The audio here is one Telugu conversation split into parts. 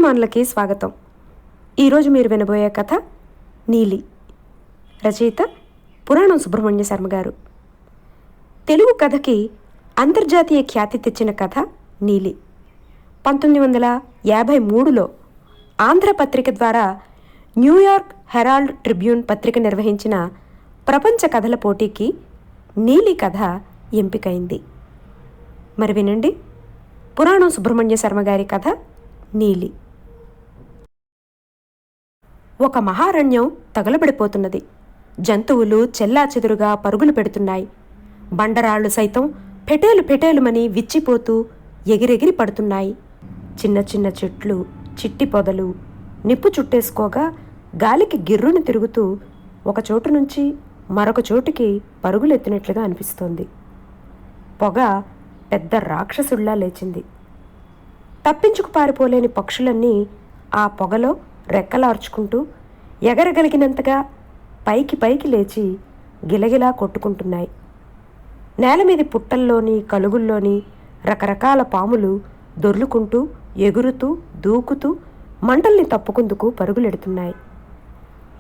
కథాభిమానులకి స్వాగతం. ఈరోజు మీరు వినబోయే కథ నీలి. రచయిత పురాణం సుబ్రహ్మణ్య శర్మ గారు. తెలుగు కథకి అంతర్జాతీయ ఖ్యాతి తెచ్చిన కథ నీలి. 1953లో ఆంధ్రపత్రిక ద్వారా న్యూయార్క్ హెరాల్డ్ ట్రిబ్యూన్ పత్రిక నిర్వహించిన ప్రపంచ కథల పోటీకి నీలి కథ ఎంపికైంది. మరి వినండి, పురాణం సుబ్రహ్మణ్య శర్మ గారి కథ నీలి. ఒక మహారణ్యం తగలబడిపోతున్నది. జంతువులు చెల్లాచెదురుగా పరుగులు పెడుతున్నాయి. బండరాళ్లు సైతం పెటేలు పెటేలుమని విచ్చిపోతూ ఎగిరెగిరి పడుతున్నాయి. చిన్న చిన్న చెట్లు, చిట్టి పొదలు నిప్పు చుట్టేసుకోగా గాలికి గిర్రుని తిరుగుతూ ఒక చోటు నుంచి మరొక చోటుకి పరుగులెత్తినట్లుగా అనిపిస్తోంది. పొగ పెద్ద రాక్షసుల్లా లేచింది. తప్పించుకు పారిపోలేని పక్షులన్నీ ఆ పొగలో రెక్కలార్చుకుంటూ ఎగరగలిగినంతగా పైకి పైకి లేచి గిలగిలా కొట్టుకుంటున్నాయి. నేలమీది పుట్టల్లోని కలుగుల్లోని రకరకాల పాములు దొర్లుకుంటూ ఎగురుతూ దూకుతూ మంటల్ని తప్పుకుందుకు పరుగులెడుతున్నాయి.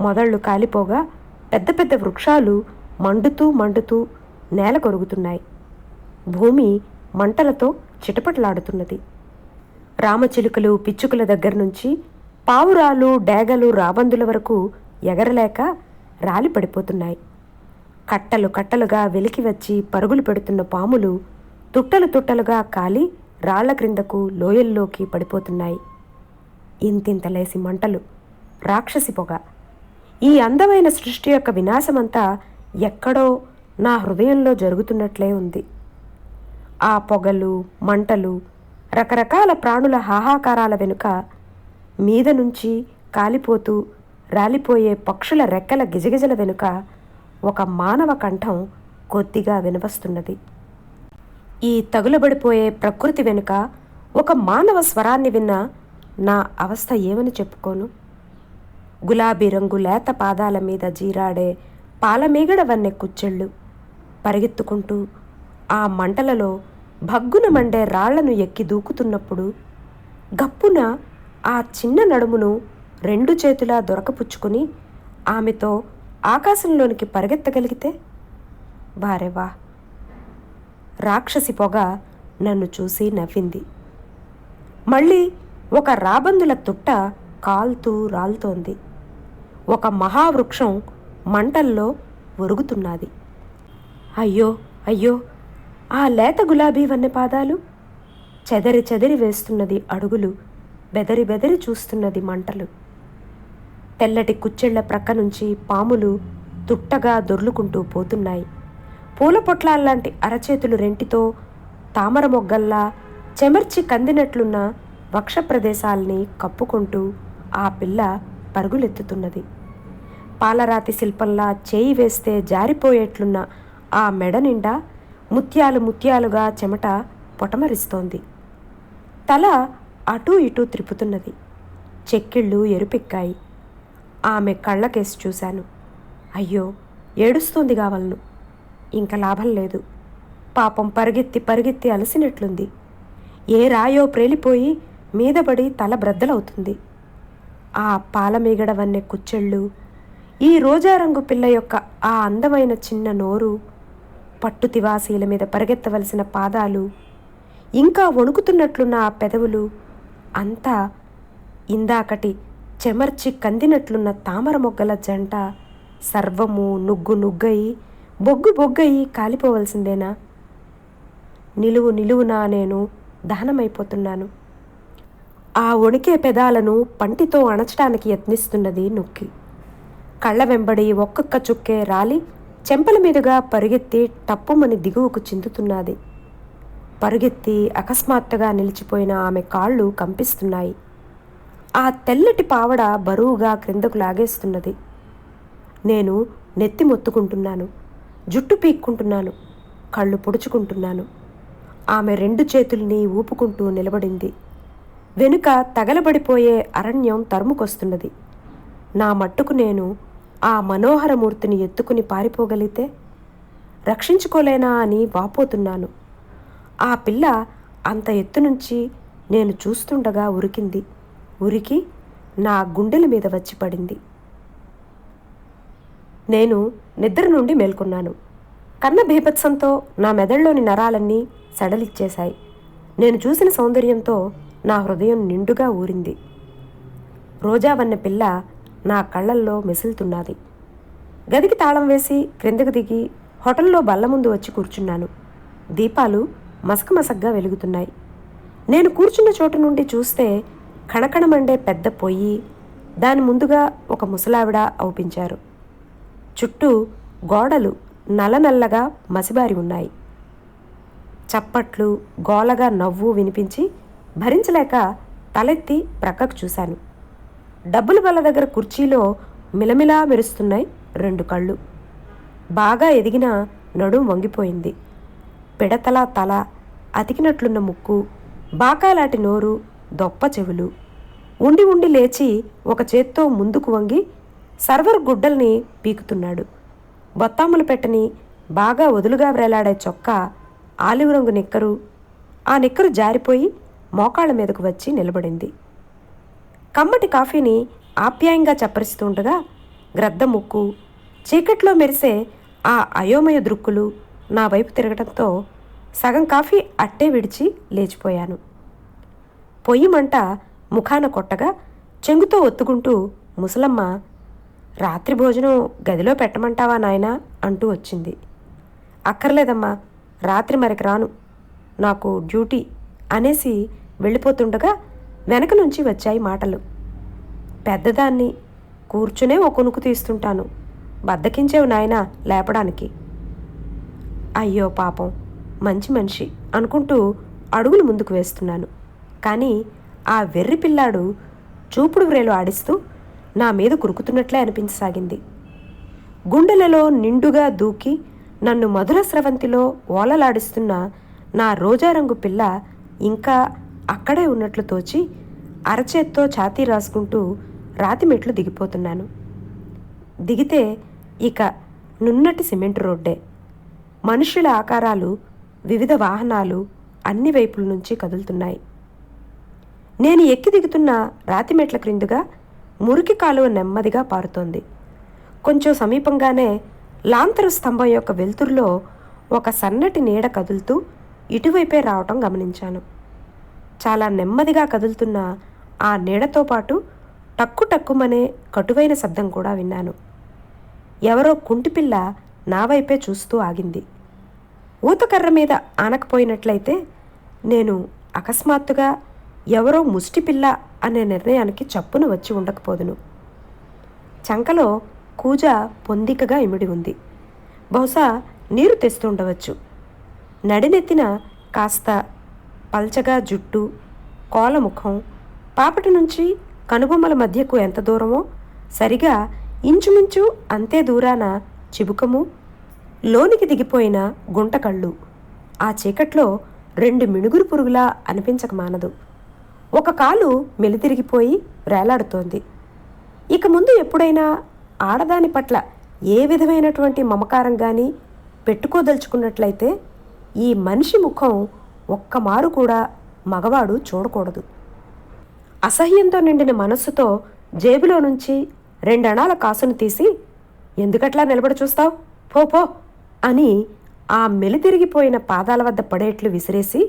మొదళ్ళు కాలిపోగా పెద్ద పెద్ద వృక్షాలు మండుతూ మండుతూ నేల కొరుగుతున్నాయి. భూమి మంటలతో చిటపటలాడుతున్నది. రామచిలుకలు పిచ్చుకల దగ్గర నుంచి పావురాలు డేగలు రాబందుల వరకు ఎగరలేక రాలి పడిపోతున్నాయి. కట్టలు కట్టలుగా వెలికి వచ్చి పరుగులు పెడుతున్న పాములు తుట్టలు తుట్టలుగా కాలి రాళ్ల క్రిందకు లోయల్లోకి పడిపోతున్నాయి. ఇంతింతలేసి మంటలు, రాక్షసి పొగ. ఈ అందమైన సృష్టి యొక్క వినాశమంతా ఎక్కడో నా హృదయంలో జరుగుతున్నట్లే ఉంది. ఆ పొగలు, మంటలు, రకరకాల ప్రాణుల హాహాకారాల వెనుక మీద నుంచి కాలిపోతూ రాలిపోయే పక్షుల రెక్కల గిజగిజల వెనుక ఒక మానవ కంఠం కొద్దిగా వినవస్తున్నది. ఈ తగులబడిపోయే ప్రకృతి వెనుక ఒక మానవ స్వరాన్ని విన్న నా అవస్థ ఏమని చెప్పుకోను? గులాబీ రంగు లేత పాదాల మీద జీరాడే పాలమీగడ వన్నె కుచ్చెళ్ళు పరిగెత్తుకుంటూ ఆ మంటలలో భగ్గున మండే రాళ్లను ఎక్కి దూకుతున్నప్పుడు గప్పున ఆ చిన్న నడుమును రెండు చేతులా దొరకపుచ్చుకుని ఆమెతో ఆకాశంలోనికి పరిగెత్తగలిగితే వారెవా! రాక్షసి పొగ నన్ను చూసి నవ్వింది. మళ్ళీ ఒక రాబందుల తుట్ట కాల్తూ రాలుతోంది. ఒక మహావృక్షం మంటల్లో ఒరుగుతున్నది. అయ్యో అయ్యో! ఆ లేత గులాబీ వన్నె పాదాలు! చెదరి చెదరి వేస్తున్నది అడుగులు, బెదరి బెదరి చూస్తున్నది మంటలు. తెల్లటి కుచ్చెళ్ల ప్రక్క నుంచి పాములు తుట్టగా దొర్లుకుంటూ పోతున్నాయి. పూల పొట్లాల్లాంటి అరచేతులు రెంటితో తామర మొగ్గల్లా చెమర్చి కందినట్లున్న వక్ష ప్రదేశాల్ని కప్పుకుంటూ ఆ పిల్ల పరుగులెత్తుతున్నది. పాలరాతి శిల్పంలా చేయి వేస్తే జారిపోయేట్లున్న ఆ మెడ నిండా ముత్యాలు ముత్యాలుగా చెమట పొటమరిస్తోంది. తల అటూ ఇటూ త్రిప్పుతున్నది. చెక్కిళ్ళు ఎరుపెక్కాయి. ఆమె కళ్ళకేసి చూశాను. అయ్యో, ఏడుస్తోంది కావలను. ఇంక లాభం లేదు. పాపం పరిగెత్తి పరిగెత్తి అలసినట్లుంది. ఏ రాయో ప్రేలిపోయి మీదపడి తల బ్రద్దలవుతుంది. ఆ పాలమీగడ వన్నె కుచ్చెళ్ళు, ఈ రోజారంగు పిల్ల యొక్క ఆ అందమైన చిన్న నోరు, పట్టు తివాసీల మీద పరిగెత్తవలసిన పాదాలు, ఇంకా వణుకుతున్నట్లున్న ఆ పెదవులు, అంతా ఇందాకటి చెమర్చి కందినట్లున్న తామర మొగ్గల జంట సర్వము నుగ్గు నుగ్గయి బొగ్గు బొగ్గయి కాలిపోవలసిందేనా? నిలువు నిలువునా నేను దహనమైపోతున్నాను. ఆ వణికే పెదాలను పంటితో అణచడానికి యత్నిస్తున్నది నొక్కి. కళ్ళ వెంబడి ఒక్కొక్క చుక్కే రాలి చెంపల మీదుగా పరుగెత్తి టప్పుమని దిగువకు చిందుతున్నది. పరుగెత్తి అకస్మాత్తుగా నిలిచిపోయిన ఆమె కాళ్ళు కంపిస్తున్నాయి. ఆ తెల్లటి పావడ బరువుగా క్రిందకు లాగేస్తున్నది. నేను నెత్తి మొత్తుకుంటున్నాను, జుట్టు పీక్కుంటున్నాను, కళ్ళు పొడుచుకుంటున్నాను. ఆమె రెండు చేతుల్ని ఊపుకుంటూ నిలబడింది. వెనుక తగలబడిపోయే అరణ్యం తరుముకొస్తున్నది. నా మట్టుకు నేను ఆ మనోహరమూర్తిని ఎత్తుకుని పారిపోగలిగితే రక్షించుకోలేనా అని వాపోతున్నాను. ఆ పిల్ల అంత ఎత్తు నుంచి నేను చూస్తుండగా ఉరికింది. ఉరికి నా గుండెల మీద వచ్చి పడింది. నేను నిద్ర నుండి మేల్కొన్నాను. కన్న బీభత్సంతో నా మెదడులోని నరాలన్నీ సడలిచ్చేశాయి. నేను చూసిన సౌందర్యంతో నా హృదయం నిండుగా ఊరింది. రోజావన్న పిల్ల నా కళ్ళల్లో మెసులుతున్నది. గదికి తాళం వేసి క్రిందకు దిగి హోటల్లో బల్ల ముందు వచ్చి కూర్చున్నాను. దీపాలు మసకమసగ్గా వెలుగుతున్నాయి. నేను కూర్చున్న చోటు నుండి చూస్తే కణకణమండే పెద్ద పొయ్యి, దాని ముందుగా ఒక ముసలావిడ అవుపించారు. చుట్టూ గోడలు నల్లనల్లగా మసిబారి ఉన్నాయి. చప్పట్లు, గోలగా నవ్వు వినిపించి భరించలేక తలెత్తి ప్రక్కకు చూశాను. డబ్బుల బల్ల దగ్గర కుర్చీలో మిలమిలా మెరుస్తున్నాయి 2 కళ్ళు. బాగా ఎదిగిన నడుం వంగిపోయింది. పిడతల తల, అతికినట్లున్న ముక్కు, బాకాలాటి నోరు, దొప్ప చెవులు. ఉండి ఉండి లేచి ఒక చేత్తో ముందుకు వంగి సర్వర్ గుడ్డల్ని పీకుతున్నాడు. బొత్తాములు పెట్టని బాగా వదులుగా వేలాడే చొక్కా, ఆలివ్ రంగు నిక్కరు. ఆ నిక్కరు జారిపోయి మోకాళ్ళ మీదకు వచ్చి నిలబడింది. కమ్మటి కాఫీని ఆప్యాయంగా చప్పరిస్తుండగా గ్రద్ద ముక్కు, చీకట్లో మెరిసే ఆ అయోమయ దృక్కులు నా వైపు తిరగటంతో సగం కాఫీ అట్టే విడిచి లేచిపోయాను. పొయ్యి మంట ముఖాన కొట్టగా చెంగుతో ఒత్తుకుంటూ ముసలమ్మ, రాత్రి భోజనం గదిలో పెట్టమంటావా నాయనా అంటూ వచ్చింది. అక్కర్లేదమ్మా, రాత్రి మరికి రాను, నాకు డ్యూటీ అనేసి వెళ్ళిపోతుండగా వెనక నుంచి వచ్చాయి మాటలు. పెద్దదాన్ని, కూర్చునే ఓ కొనుక్కు తీస్తుంటాను, బద్దకించేవు నాయనా లేపడానికి. అయ్యో పాపం, మంచి మనిషి అనుకుంటూ అడుగులు ముందుకు వేస్తున్నాను. కానీ ఆ వెర్రి పిల్లాడు చూపుడు వ్రేలు ఆడిస్తూ నా మీద కురుకుతున్నట్లే అనిపించసాగింది. గుండెలలో నిండుగా దూకి నన్ను మధుర స్రవంతిలో ఓలలాడిస్తున్న నా రోజారంగు పిల్ల ఇంకా అక్కడే ఉన్నట్లు తోచి అరచేత్తో ఛాతీ రాసుకుంటూ రాతి మెట్లు దిగిపోతున్నాను. దిగితే ఇక నున్నటి సిమెంట్ రోడ్డే. మనుషుల ఆకారాలు, వివిధ వాహనాలు అన్ని వైపుల నుంచి కదులుతున్నాయి. నేను ఎక్కి దిగుతున్న రాతి మెట్ల క్రిందుగా మురికి కాలువ నెమ్మదిగా పారుతోంది. కొంచెం సమీపంగానే లాంతరు స్తంభం యొక్క వెలుతురులో ఒక సన్నటి నీడ కదులుతూ ఇటువైపే రావటం గమనించాను. చాలా నెమ్మదిగా కదులుతున్న ఆ నీడతో పాటు టక్కు టక్కుమనే కటువైన శబ్దం కూడా విన్నాను. ఎవరో కుంటిపిల్ల నా వైపే చూస్తూ ఆగింది. ఊతకర్ర మీద ఆనకపోయినట్లయితే నేను అకస్మాత్తుగా ఎవరో ముష్టిపిల్ల అనే నిర్ణయానికి చప్పున వచ్చి ఉండకపోదును. చంకలో కూజ పొందికగా ఇమిడి ఉంది. బహుశా నీరు తెస్తుండవచ్చు. నడినెత్తిన కాస్త పల్చగా జుట్టు, కోలముఖం, పాపటి నుంచి కనుబొమ్మల మధ్యకు ఎంత దూరమో సరిగా ఇంచుమించు అంతే దూరాన చిబుకము, లోనికి దిగిపోయిన గుంటకళ్ళు. ఆ చీకట్లో 2 మిణుగురు పురుగులా అనిపించక మానదు. ఒక కాలు మెలితిరిగిపోయి వేలాడుతోంది. ఇక ముందు ఎప్పుడైనా ఆడదాని పట్ల ఏ విధమైనటువంటి మమకారం కానీ పెట్టుకోదలుచుకున్నట్లయితే ఈ మనిషి ముఖం ఒక్కమారు కూడా మగవాడు చూడకూడదు. అసహ్యంతో నిండిన మనస్సుతో జేబులో నుంచి 2 అణాల కాసును తీసి, ఎందుకట్లా నిలబడి చూస్తావు, పో పో అని ఆ మెలితిరిగిపోయిన పాదాల వద్ద పడేట్లు విసిరేసి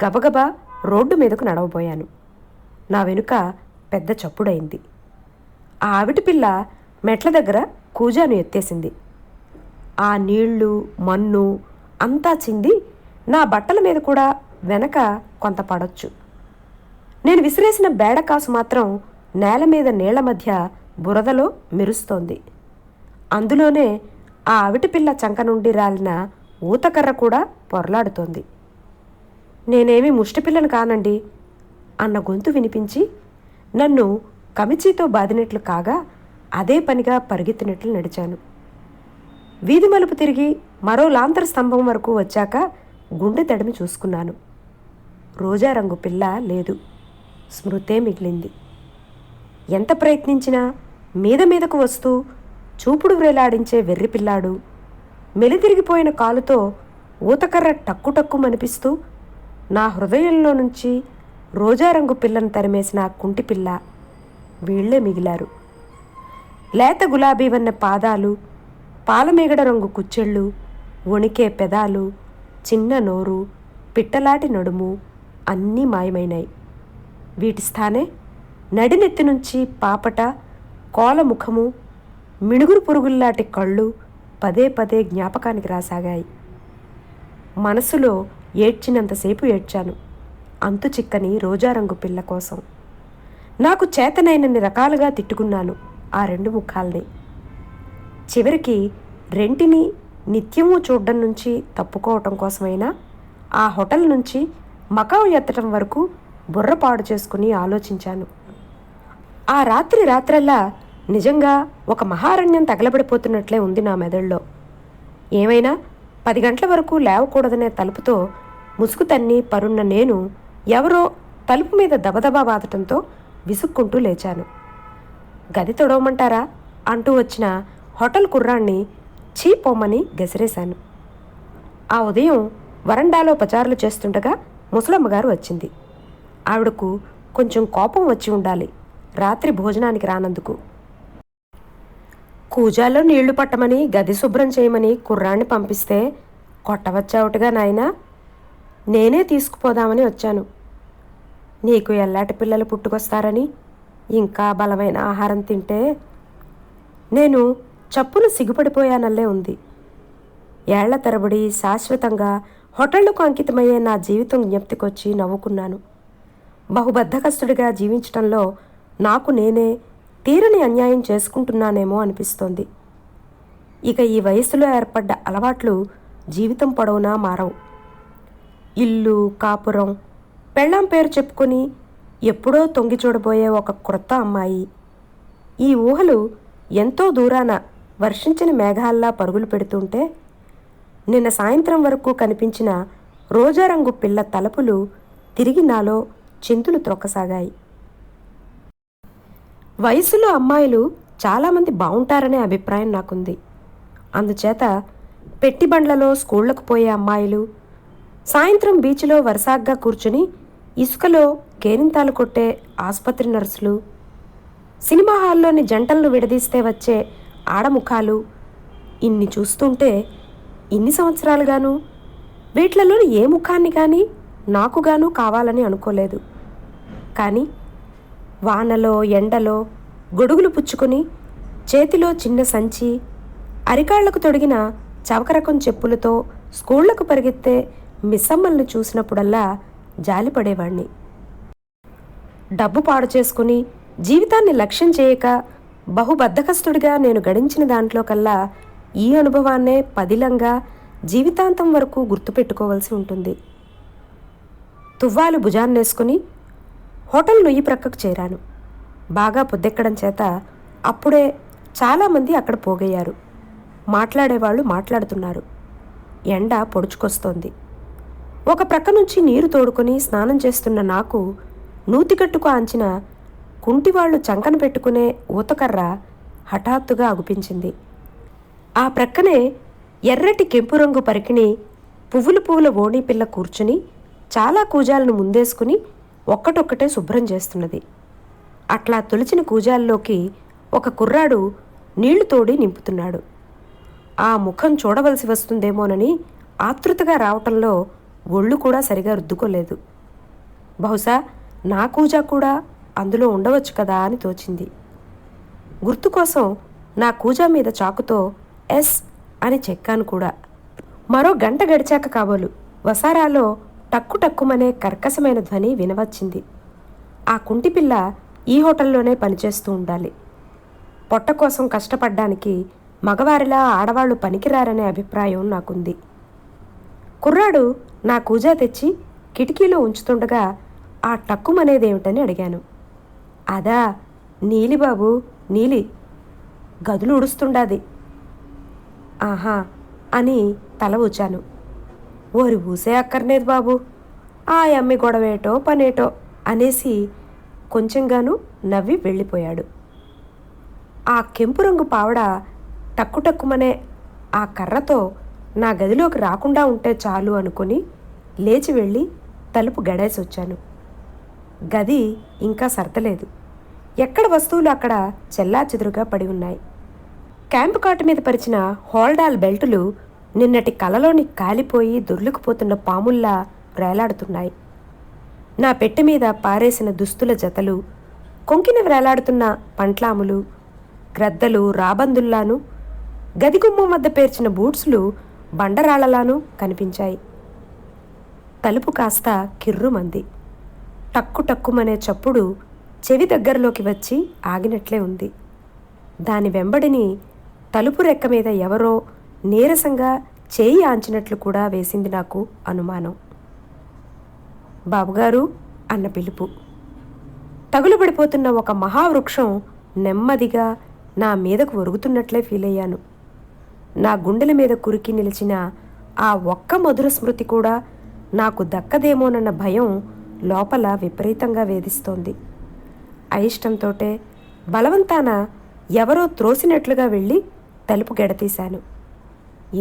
గబగబా రోడ్డు మీదకు నడవబోయాను. నా వెనుక పెద్ద చప్పుడైంది. ఆ ఆవిటి పిల్ల మెట్ల దగ్గర కూజాను ఎత్తేసింది. ఆ నీళ్లు, మన్ను అంతా చింది నా బట్టల మీద కూడా వెనక కొంత పడొచ్చు. నేను విసిరేసిన బేడకాసు మాత్రం నేల మీద నీళ్ల మధ్య బురదలో మెరుస్తోంది. అందులోనే ఆ అవిటి పిల్ల చంక నుండి రాలిన ఊతకర్ర కూడా పొరలాడుతోంది. నేనేమి ముష్టిపిల్లను కానండి అన్న గొంతు వినిపించి నన్ను కమిచీతో బాదినట్లు కాగా అదే పనిగా పరిగెత్తినట్లు నడిచాను. వీధి మలుపు తిరిగి మరో లాంతర స్తంభం వరకు వచ్చాక గుండె తడిమి చూసుకున్నాను. రోజారంగు పిల్ల లేదు, స్మృతే మిగిలింది. ఎంత ప్రయత్నించినా మీద మీదకు వస్తూ చూపుడు వ్రేలాడించే వెర్రి పిల్లాడు మెలితిరిగిపోయిన కాలుతో ఊతకర్ర టక్కుటక్కుమనిపిస్తూ నా హృదయంలో నుంచి రోజారంగు పిల్లను తరిమేసిన ఆ కుంటి పిల్ల వీళ్లే మిగిలారు. లేత గులాబీ వన్న పాదాలు, పాలమేగడ రంగు కుచ్చెళ్ళు, వణికే పెదాలు, చిన్న నోరు, పిట్టలాటి నడుము అన్నీ మాయమైనాయి. వీటి స్థానే నడినెత్తి నుంచి పాపట, కోలముఖము, మిణుగురు పురుగుల్లాంటి కళ్ళు పదే పదే జ్ఞాపకానికి రాసాగాయి. మనసులో ఏడ్చినంతసేపు ఏడ్చాను అంతు చిక్కని రోజారంగు పిల్ల కోసం. నాకు చేతనైనన్ని రకాలుగా తిట్టుకున్నాను ఆ రెండు ముఖాల్ని. చివరికి రెంటిని నిత్యము చూడ్డం నుంచి తప్పుకోవటం కోసమైనా ఆ హోటల్ నుంచి మకావు ఎత్తటం వరకు బుర్రపాడు చేసుకుని ఆలోచించాను. ఆ రాత్రల్లా నిజంగా ఒక మహారణ్యం తగలబడిపోతున్నట్లే ఉంది నా మెదడులో. ఏమైనా 10 గంటల వరకు లేవకూడదనే తలుపుతో ముసుగు తన్ని పరున్న నేను ఎవరో తలుపు మీద దబదబా బాదటంతో విసుక్కుంటూ లేచాను. గది తొడవమంటారా అంటూ వచ్చిన హోటల్ కుర్రాన్ని చీపోమ్మని గసిరేశాను. ఆ ఉదయం వరండాలో పచారులు చేస్తుండగా ముసలమ్మగారు వచ్చింది. ఆవిడకు కొంచెం కోపం వచ్చి ఉండాలి రాత్రి భోజనానికి రానందుకు. కూజాల్లో నీళ్లు పట్టమని గది శుభ్రం చేయమని కుర్రాన్ని పంపిస్తే కొట్టవచ్చావుటగా నాయనా, నేనే తీసుకుపోదామని వచ్చాను. నీకు ఎల్లాటి పిల్లలు పుట్టుకొస్తారని ఇంకా బలమైన ఆహారం తింటే నేను చప్పున సిగ్గుపడిపోయానల్లే ఉంది. ఏళ్ల తరబడి శాశ్వతంగా హోటళ్లకు అంకితమయ్యే నా జీవితం జ్ఞప్తికొచ్చి నవ్వుకున్నాను. బహుబద్ధకస్తుడిగా జీవించటంలో నాకు నేనే తీరని అన్యాయం చేసుకుంటున్నానేమో అనిపిస్తోంది. ఇక ఈ వయసులో ఏర్పడ్డ అలవాట్లు జీవితం పొడవునా మారవు. ఇల్లు, కాపురం, పెళ్ళాం పేరు చెప్పుకొని ఎప్పుడో తొంగి చూడబోయే ఒక క్రొత్త అమ్మాయి, ఈ ఊహలు ఎంతో దూరాన వర్షించిన మేఘాల్లా పరుగులు పెడుతుంటే నిన్న సాయంత్రం వరకు కనిపించిన రోజారంగు పిల్ల తలుపులు తిరిగి నాలో చింతులు త్రొక్కసాగాయి. వయసులో అమ్మాయిలు చాలామంది బాగుంటారనే అభిప్రాయం నాకుంది. అందుచేత పెట్టిబండ్లలో స్కూళ్లకు పోయే అమ్మాయిలు, సాయంత్రం బీచ్లో వరసాగ్గా కూర్చుని ఇసుకలో కేరింతాలు కొట్టే ఆసుపత్రి నర్సులు, సినిమా హాల్లోని జంటలను విడదీస్తే వచ్చే ఆడముఖాలు, ఇన్ని చూస్తుంటే ఇన్ని సంవత్సరాలుగాను వీట్లలోని ఏ ముఖాన్ని కానీ నాకుగాను కావాలని అనుకోలేదు. కానీ వానలో ఎండలో గొడుగులు పుచ్చుకొని చేతిలో చిన్న సంచి, అరికాళ్లకు తొడిగిన చవకరకం చెప్పులతో స్కూళ్లకు పరిగెత్తే మిస్సమ్మల్ని చూసినప్పుడల్లా జాలిపడేవాణ్ణి. డబ్బు పాడు చేసుకుని జీవితాన్ని లక్ష్యం చేయక బహుబద్ధకస్తుడిగా నేను గడించిన దాంట్లో కల్లా ఈ అనుభవాన్నే పదిలంగా జీవితాంతం వరకు గుర్తుపెట్టుకోవలసి ఉంటుంది. తువ్వాలు భుజాన్నేసుకుని హోటల్ నుయ్యి ప్రక్కకు చేరాను. బాగా పొద్దెక్కడం చేత అప్పుడే చాలామంది అక్కడ పోగయ్యారు. మాట్లాడేవాళ్ళు మాట్లాడుతున్నారు. ఎండ పొడుచుకొస్తోంది. ఒక ప్రక్క నుంచి నీరు తోడుకొని స్నానం చేస్తున్న నాకు నూతికట్టుకు ఆంచిన కుంటివాళ్లు చంకన పెట్టుకునే ఊతకర్ర హఠాత్తుగా అగుపించింది. ఆ ప్రక్కనే ఎర్రటి కెంపు రంగు పరికిణి పువ్వుల ఓణీ పిల్ల కూర్చుని చాలా కూజాలను ముందేసుకుని ఒక్కటొక్కటే శుభ్రం చేస్తున్నది. అట్లా తొలిచిన కూజాల్లోకి ఒక కుర్రాడు నీళ్లు తోడి నింపుతున్నాడు. ఆ ముఖం చూడవలసి వస్తుందేమోనని ఆతృతగా రావటంలో ఒళ్ళు కూడా సరిగా రుద్దుకోలేదు. బహుశా నా కూజా కూడా అందులో ఉండవచ్చు కదా అని తోచింది. గుర్తు కోసం నా కూజా మీద చాకుతో ఎస్ అని చెక్కాను కూడా. మరో గంట గడిచాక కాబోలు వసారాలో టక్కుటక్కుమనే కర్కశమైన ధ్వని వినవచ్చింది. ఆ కుంటిపిల్ల ఈ హోటల్లోనే పనిచేస్తూ ఉండాలి. పొట్ట కోసం కష్టపడ్డానికి మగవారిలా ఆడవాళ్లు పనికిరారనే అభిప్రాయం నాకుంది. కుర్రాడు నా కూజా తెచ్చి కిటికీలో ఉంచుతుండగా ఆ టక్కుమనేదేమిటని అడిగాను. అదా, నీలి బాబు, నీలి. గదులు ఉడుస్తుండాది. ఆహా అని తల ఊచాను. ఓరి ఊసే అక్కర్లేదు బాబు, ఆ అమ్మి గొడవేటో పనేటో అనేసి కొంచెంగాను నవ్వి వెళ్ళిపోయాడు. ఆ కెంపు రంగు పావడ టక్కుటక్కుమనే ఆ కర్రతో నా గదిలోకి రాకుండా ఉంటే చాలు అనుకుని లేచి వెళ్ళి తలుపు గడేసొచ్చాను. గది ఇంకా సర్దలేదు. ఎక్కడ వస్తువులు అక్కడ చెల్లాచెదురుగా పడి ఉన్నాయి. క్యాంపు కాటు మీద పరిచిన హోల్డాల్ బెల్టులు నిన్నటి కలలోని కాలిపోయి దొర్లుకుపోతున్న పాముల్లా వేలాడుతున్నాయి. నా పెట్టె మీద పారేసిన దుస్తుల జతలు, కొంకిన వేలాడుతున్న పంట్లాములు, గ్రద్దలు రాబందుల్లాను, గదిగుమ్మం వద్ద పేర్చిన బూట్స్లు బండరాళ్లలాను కనిపించాయి. తలుపు కాస్త కిర్రుమంది. టక్కు టక్కుమనే చప్పుడు చెవి దగ్గరలోకి వచ్చి ఆగినట్లే ఉంది. దాని వెంబడిని తలుపు రెక్క మీద ఎవరో నీరసంగా చేయి ఆంచినట్లు కూడా వేసింది నాకు అనుమానం. బాబుగారు అన్న పిలుపు. తగులుబడిపోతున్న ఒక మహావృక్షం నెమ్మదిగా నా మీదకు ఒరుగుతున్నట్లే ఫీల్ అయ్యాను. నా గుండెల మీద కురికి నిలిచిన ఆ ఒక్క మధుర స్మృతి కూడా నాకు దక్కదేమోనన్న భయం లోపల విపరీతంగా వేధిస్తోంది. అయిష్టంతోటే బలవంతాన ఎవరో త్రోసినట్లుగా వెళ్ళి తలుపు గెడతీశాను.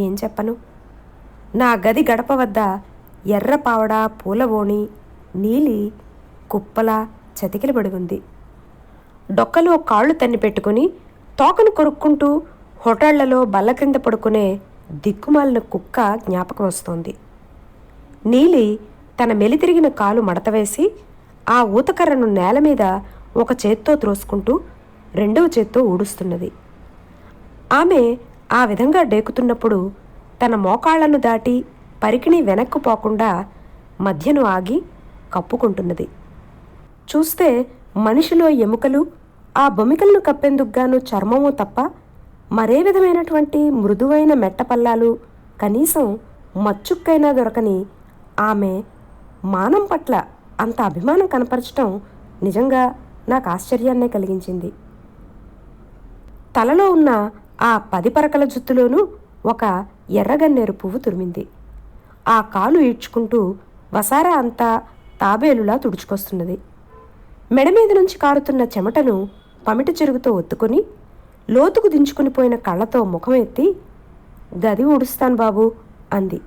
ఏం చెప్పను, నా గది గడప వద్ద ఎర్రపావడ పూలవోణి నీలి కుప్పలా చతికిలబడి ఉంది. డొక్కలో కాళ్ళు తన్ని పెట్టుకుని తోకను కొరుక్కుంటూ హోటళ్లలో బల్ల క్రింద పడుకునే దిక్కుమాలిన కుక్క జ్ఞాపకం వస్తోంది. నీలి తన మెలితిరిగిన కాలు మడతవేసి ఆ ఊతకర్రను నేల మీద ఒక చేత్తో త్రోసుకుంటూ రెండవ చేత్తో ఊడుస్తున్నది. ఆమె ఆ విధంగా డేకుతున్నప్పుడు తన మోకాళ్లను దాటి పరికిణి వెనక్కు పోకుండా మధ్యను ఆగి కప్పుకుంటున్నది. చూస్తే మనిషిలో ఎముకలు, ఆ బొమికలను కప్పేందుకుగాను చర్మము తప్ప మరే విధమైనటువంటి మృదువైన మెట్టపల్లాలు కనీసం మచ్చుక్కైనా దొరకని ఆమె మానం పట్ల అంత అభిమానం కనపరచటం నిజంగా నాకు ఆశ్చర్యాన్నే కలిగించింది. తలలో ఉన్న ఆ 10 పరకల జుత్తులోనూ ఒక ఎర్రగన్నేరు పువ్వు తురిమింది. ఆ కాలు ఈడ్చుకుంటూ వసారా అంతా తాబేలులా తుడుచుకొస్తున్నది. మెడ మీద నుంచి కారుతున్న చెమటను పమిటి చెరుగుతో ఒత్తుకొని లోతుకు దించుకుని పోయిన కళ్ళతో ముఖం ఎత్తి, గది ఊడుస్తాను బాబు అంది.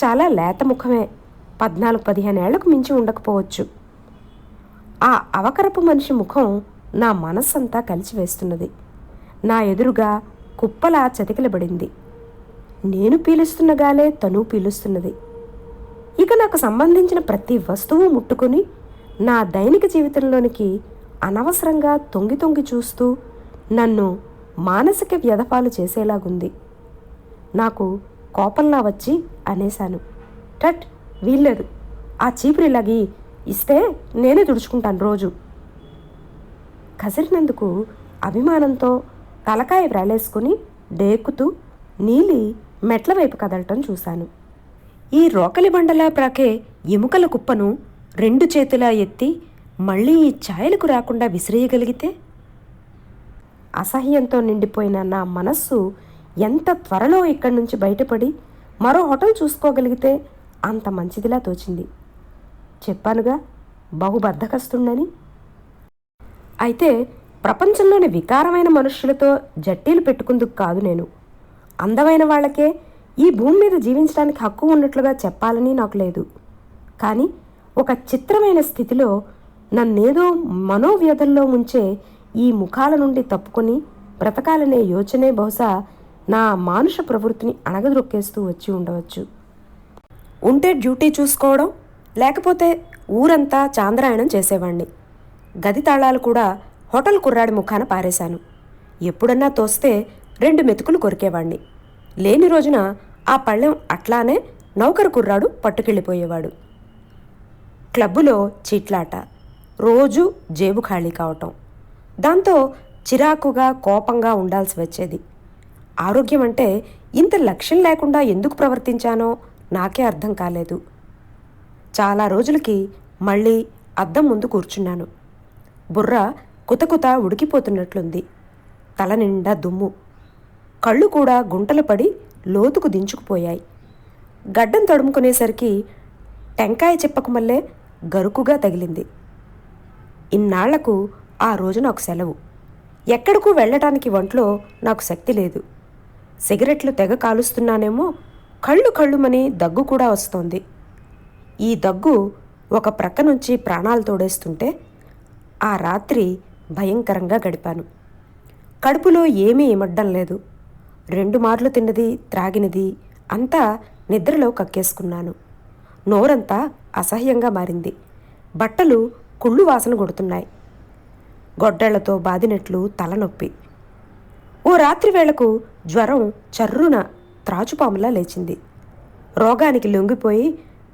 చాలా లేత ముఖమే, 14-15 ఏళ్లకు మించి ఉండకపోవచ్చు. ఆ అవకరపు మనిషి ముఖం నా మనస్సంతా కలిచివేస్తున్నది. నా ఎదురుగా కుప్పలా చతికిలబడింది. నేను పీలుస్తున్న గాలే తను పీలుస్తున్నది. ఇక నాకు సంబంధించిన ప్రతి వస్తువు ముట్టుకుని నా దైనిక జీవితంలోనికి అనవసరంగా తొంగి తొంగి చూస్తూ నన్ను మానసిక వ్యధపాలు చేసేలాగుంది. నాకు కోపంలా వచ్చి అనేశాను, టట్ వీల్లేదు, ఆ చీపురిలాగి ఇస్తే నేనే తుడుచుకుంటాను రోజు. కసిరినందుకు అభిమానంతో తలకాయ వ్రేలేసుకుని డేక్కుతూ నీలి మెట్ల వైపు కదలటం చూశాను. ఈ రోకలి బండలా ప్రాకే ఎముకల కుప్పను 2 చేతులా ఎత్తి మళ్ళీ ఈ ఛాయలకు రాకుండా విసిరేయగలిగితే? అసహ్యంతో నిండిపోయిన నా మనస్సు ఎంత త్వరలో ఇక్కడి నుంచి బయటపడి మరో హోటల్ చూసుకోగలిగితే అంత మంచిదిలా తోచింది. చెప్పానుగా బహుబద్ధకస్తుండని. అయితే ప్రపంచంలోని వికారమైన మనుష్యులతో జట్టీలు పెట్టుకుందుకు కాదు నేను. అందమైన వాళ్లకే ఈ భూమి మీద జీవించడానికి హక్కు ఉన్నట్లుగా చెప్పాలని నాకు లేదు. కానీ ఒక చిత్రమైన స్థితిలో నన్నేదో మనోవ్యధల్లో ముంచే ఈ ముఖాల నుండి తప్పుకొని బ్రతకాలనే యోచనే బహుశా నా మానుష ప్రవృత్తిని అణగద్రొక్కేస్తూ వచ్చి ఉండవచ్చు. ఉంటే డ్యూటీ చూసుకోవడం, లేకపోతే ఊరంతా చాంద్రాయణం చేసేవాణ్ణి. గది తాళాలు కూడా హోటల్ కుర్రాడి ముఖాన పారేశాను. ఎప్పుడన్నా తోస్తే 2 మెతుకులు కొరికేవాణ్ణి. లేని రోజున ఆ పళ్ళెం అట్లానే నౌకరు కుర్రాడు పట్టుకెళ్ళిపోయేవాడు. క్లబ్బులో చీట్లాట, రోజు జేబు ఖాళీ కావటం, దాంతో చిరాకుగా కోపంగా ఉండాల్సి వచ్చేది. ఆరోగ్యం అంటే ఇంత లక్ష్యం లేకుండా ఎందుకు ప్రవర్తించానో నాకే అర్థం కాలేదు. చాలా రోజులకి మళ్ళీ అద్దం ముందు కూర్చున్నాను. బుర్ర కుతకుత ఉడికిపోతున్నట్లుంది. తల నిండా దుమ్ము, కళ్ళు కూడా గుంటలు పడి లోతుకు దించుకుపోయాయి. గడ్డం తడుముకునేసరికి టెంకాయ చిప్పకు మళ్ళే గరుకుగా తగిలింది. ఇన్నాళ్లకు ఆ రోజు నాకు సెలవు. ఎక్కడకు వెళ్ళటానికి ఒంట్లో నాకు శక్తి లేదు. సిగరెట్లు తెగ కాలుస్తున్నానేమో, కళ్ళు కళ్ళుమని దగ్గు కూడా వస్తోంది. ఈ దగ్గు ఒక ప్రక్క నుంచి ప్రాణాలు తోడేస్తుంటే ఆ రాత్రి భయంకరంగా గడిపాను. కడుపులో ఏమీ ఇమడ్డం లేదు. 2 మార్లు తిన్నది, త్రాగినది అంతా నిద్రలో కక్కేసుకున్నాను. నోరంతా అసహ్యంగా మారింది. బట్టలు కుళ్ళు వాసన కొడుతున్నాయి. గొడ్డళ్లతో బాదినట్లు తలనొప్పి. ఓ రాత్రి వేళకు జ్వరం చర్రున త్రాచుపాములా లేచింది. రోగానికి లొంగిపోయి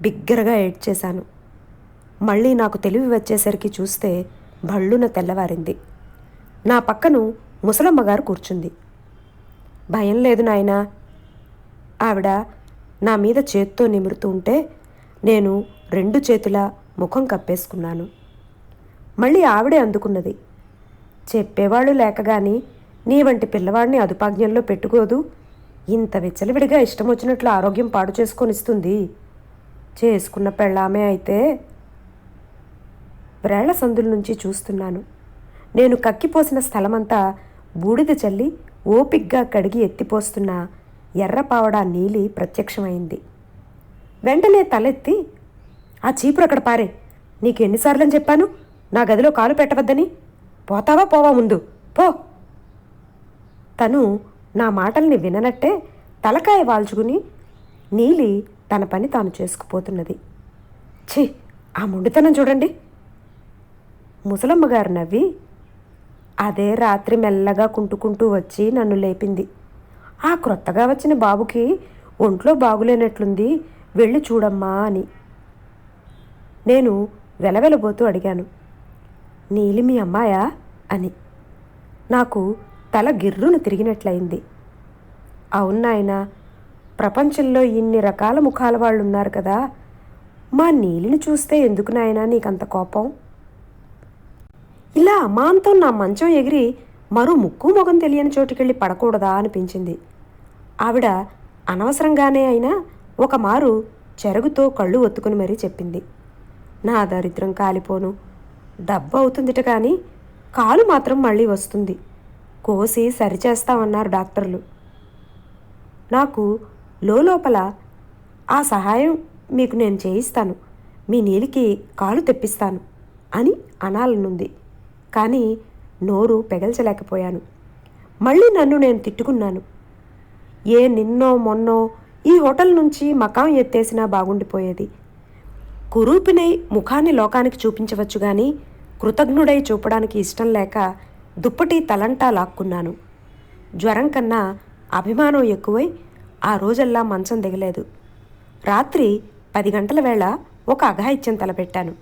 బిగ్గరగా ఏడ్చేశాను. మళ్ళీ నాకు తెలివి వచ్చేసరికి చూస్తే భళ్ళున తెల్లవారింది. నా పక్కను ముసలమ్మగారు కూర్చుంది. భయం లేదు నాయనా. ఆవిడ నా మీద చేత్తో నిమురుతూ ఉంటే నేను 2 చేతులా ముఖం కప్పేసుకున్నాను. మళ్ళీ ఆవిడే అందుకున్నది. చెప్పేవాళ్ళు లేకగాని నీ వంటి పిల్లవాడిని అదుపాజ్ఞంలో పెట్టుకోదు. ఇంత విచ్చలవిడిగా ఇష్టం వచ్చినట్లు ఆరోగ్యం పాడు చేసుకొనిస్తుంది. చేసుకున్న పెళ్ళామే అయితే. వ్రేళ్ల సందుల నుంచి చూస్తున్నాను. నేను కక్కిపోసిన స్థలమంతా బూడిద చల్లి ఓపిగ్గా కడిగి ఎత్తిపోస్తున్న ఎర్రపావడా నీలి ప్రత్యక్షమైంది. వెంటనే తలెత్తి, ఆ చీపురు అక్కడ పారే. నీకు ఎన్నిసార్లని చెప్పాను నా గదిలో కాలు పెట్టవద్దని? పోతావా పోవా ముందు పో. తను నా మాటల్ని విననట్టే తలకాయ వాల్చుకుని నీలి తన పని తాను చేసుకుపోతున్నది. ఛీ, ఆ మొండితనం చూడండి. ముసలమ్మగారు నవ్వి, అదే రాత్రి మెల్లగా కుంటుకుంటూ వచ్చి నన్ను లేపింది. ఆ క్రొత్తగా వచ్చిన బాబుకి ఒంట్లో బాగులేనట్లుంది, వెళ్ళి చూడమ్మా అని. నేను వెలవెలబోతూ అడిగాను, నీలి మీ అమ్మాయా అని. నాకు తల గిర్రును తిరిగినట్లయింది. అవునాయనా, ప్రపంచంలో ఇన్ని రకాల ముఖాల వాళ్ళు ఉన్నారు కదా, మా నీలిని చూస్తే ఎందుకు నాయనా నీకంత కోపం? ఇలా అమాంతం నా మంచం ఎగిరి మరో ముక్కు మొగం తెలియని చోటుకెళ్ళి పడకూడదా అనిపించింది. ఆవిడ అనవసరంగానే అయినా ఒక మారు చెరగుతో కళ్ళు ఒత్తుకుని మరీ చెప్పింది, నా దరిద్రం కాలిపోను. డబ్బు అవుతుందిట కానీ కాలు మాత్రం మళ్ళీ వస్తుంది. కోసి సరిచేస్తామన్నారు డాక్టర్లు. నాకు లోపల ఆ సహాయం మీకు నేను చేయిస్తాను, మీ నీలికి కాలు తెప్పిస్తాను అని అనాలనుంది. కానీ నోరు పెగల్చలేకపోయాను. మళ్ళీ నన్ను నేను తిట్టుకున్నాను. ఏ నిన్నో మొన్నో ఈ హోటల్ నుంచి మకాం ఎత్తేసినా బాగుండిపోయేది. కురూపినై ముఖాన్ని లోకానికి చూపించవచ్చు కానీ కృతజ్ఞుడై చూపడానికి ఇష్టం లేక దుప్పటి తలంటా లాక్కున్నాను. జ్వరం కన్నా అభిమానం ఎక్కువై ఆ రోజల్లా మంచం దిగలేదు. రాత్రి 10 గంటల వేళ ఒక అఘాయిత్యం తలపెట్టాను.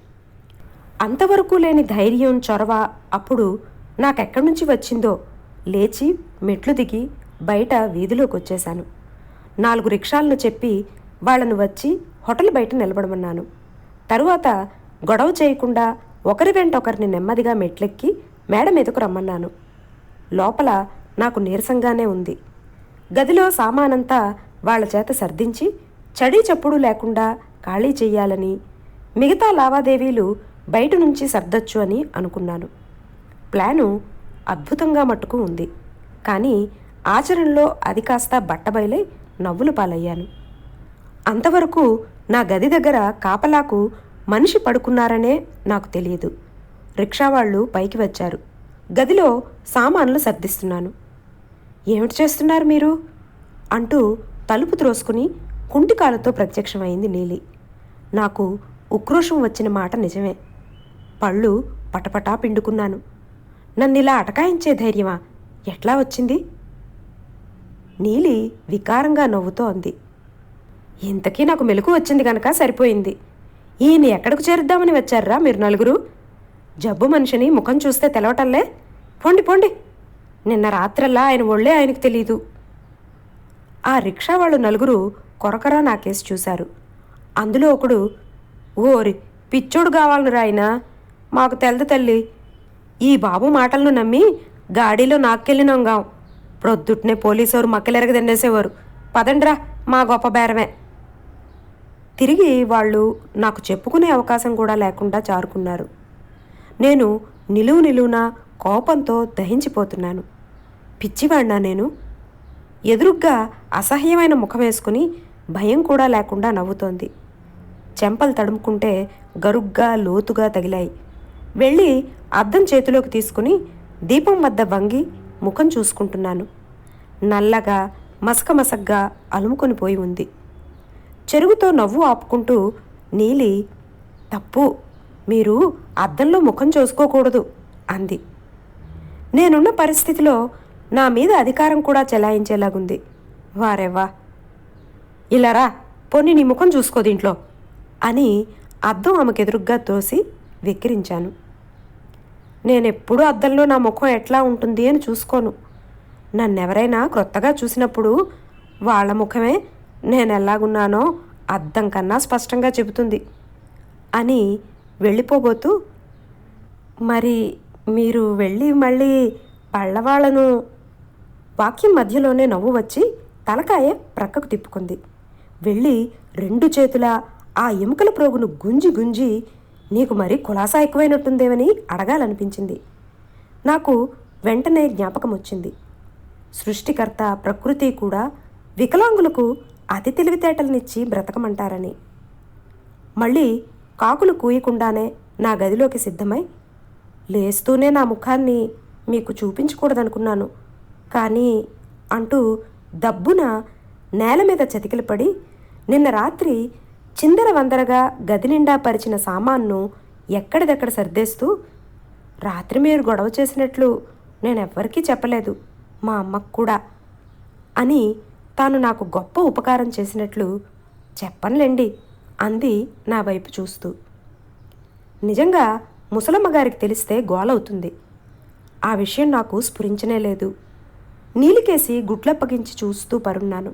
అంతవరకు లేని ధైర్యం, చొరవ అప్పుడు నాకెక్కడి నుంచి వచ్చిందో లేచి మెట్లు దిగి బయట వీధిలోకి వచ్చేశాను. 4 రిక్షాలను చెప్పి వాళ్లను వచ్చి హోటల్ బయట నిలబడమన్నాను. తరువాత గొడవ చేయకుండా ఒకరి వెంట ఒకరిని నెమ్మదిగా మెట్లెక్కి మేడ మీదకు రమ్మన్నాను. లోపల నాకు నీరసంగానే ఉంది. గదిలో సామానంతా వాళ్ల చేత సర్దించి చడీ చప్పుడు లేకుండా ఖాళీ చెయ్యాలని, మిగతా లావాదేవీలు బయట నుంచి సర్దొచ్చు అని అనుకున్నాను. ప్లాను అద్భుతంగా మట్టుకు ఉంది. కానీ ఆచరణలో అది కాస్త బట్టబయలై నవ్వులు పాలయ్యాను. అంతవరకు నా గది దగ్గర కాపలాకు మనిషి పడుకున్నారనే నాకు తెలియదు. రిక్షావాళ్ళు పైకి వచ్చారు. గదిలో సామాన్లు సర్దిస్తున్నాను. ఏమిటి చేస్తున్నారు మీరు అంటూ తలుపు త్రోసుకుని కుంటికాలతో ప్రత్యక్షమైంది నీలి. నాకు ఉక్రోషం వచ్చిన మాట నిజమే. పళ్ళు పటపటా పిండుకున్నాను. నన్నిలా అటకాయించే ధైర్యమా ఎట్లా వచ్చింది? నీలి వికారంగా నవ్వుతూ అంది, ఇంతకీ నాకు మెలకు వచ్చింది కనుక సరిపోయింది. ఈయన ఎక్కడికి చేరుద్దామని వచ్చారా మీరు నలుగురు? జబ్బు మనిషిని ముఖం చూస్తే తెలవటంలే. పోండి పోండి. నిన్న రాత్రల్లా ఆయన ఒళ్ళే ఆయనకు తెలీదు. ఆ రిక్షా వాళ్ళు నలుగురు కొరకరా నాకేసి చూశారు. అందులో ఒకడు, ఓరి పిచ్చోడు కావాలను రాయినా, మాకు తెలదు తల్లి. ఈ బాబు మాటలను నమ్మి గాడిలో నాకెళ్ళినంగాం. ప్రొద్దుట్నే పోలీసోరు మక్కలెరగ తినేసేవారు. పదండ్రా, మా గొప్ప బేరమే. తిరిగి వాళ్ళు నాకు చెప్పుకునే అవకాశం కూడా లేకుండా జారుకున్నారు. నేను నిలువునా కోపంతో దహించిపోతున్నాను. పిచ్చివాడినా నేను? ఎదురుగ్గా అసహ్యమైన ముఖం వేసుకుని భయం కూడా లేకుండా నవ్వుతోంది. చెంపలు తడుముకుంటే గరుగ్గా లోతుగా తగిలాయి. వెళ్ళి అద్దం చేతిలోకి తీసుకుని దీపం వద్ద వంగి ముఖం చూసుకుంటున్నాను. నల్లగా మసకమసగ్గా అలుముకొని పోయి ఉంది. చెరుగుతో నవ్వు ఆపుకుంటూ నీలి, తప్పు, మీరు అద్దంలో ముఖం చూసుకోకూడదు అంది. నేనున్న పరిస్థితిలో నా మీద అధికారం కూడా చెలాయించేలాగుంది. వారెవ్వా, ఇలారా, పోనీ నీ ముఖం చూసుకో దీంట్లో అని అద్దం ఆమెకెదురుగ్గా తోసి వెక్కిరించాను. నేనెప్పుడూ అద్దంలో నా ముఖం ఎట్లా ఉంటుంది అని చూసుకోను. నన్నెవరైనా క్రొత్తగా చూసినప్పుడు వాళ్ళ ముఖమే నేనెలాగున్నానో అద్దం కన్నా స్పష్టంగా చెబుతుంది అని వెళ్ళిపోబోతూ, మరి మీరు వెళ్ళి మళ్ళీ పళ్ళవాళ్లను. వాక్యం మధ్యలోనే నవ్వు వచ్చి తలకాయ ప్రక్కకు తిప్పుకుంది. వెళ్ళి 2 చేతులా ఆ ఎముకల ప్రోగును గుంజి గుంజి, నీకు మరీ కులాసా ఎక్కువైనట్టుందేమని అడగాలనిపించింది. నాకు వెంటనే జ్ఞాపకం వచ్చింది. సృష్టికర్త ప్రకృతి కూడా వికలాంగులకు అతి తెలివితేటలనిచ్చి బ్రతకమంటారని. మళ్ళీ కాకులు కూయకుండానే నా గదిలోకి సిద్ధమై, లేస్తూనే నా ముఖాన్ని మీకు చూపించకూడదనుకున్నాను కానీ అంటూ దబ్బున నేల మీద చతికిలపడి నిన్న రాత్రి చిందరవందరగా గది నిండా పరిచిన సామాన్ను ఎక్కడిదెక్కడ సర్దేస్తూ, రాత్రి మీరు గొడవ చేసినట్లు నేనెవ్వరికీ చెప్పలేదు, మా అమ్మకు కూడా అని తాను నాకు గొప్ప ఉపకారం చేసినట్లు చెప్పనులేండి అంది నా వైపు చూస్తూ. నిజంగా ముసలమ్మగారికి తెలిస్తే గోలవుతుంది. ఆ విషయం నాకు స్ఫురించనే లేదు. నీలికేసి గుట్లప్పగించి చూస్తూ పరున్నాను.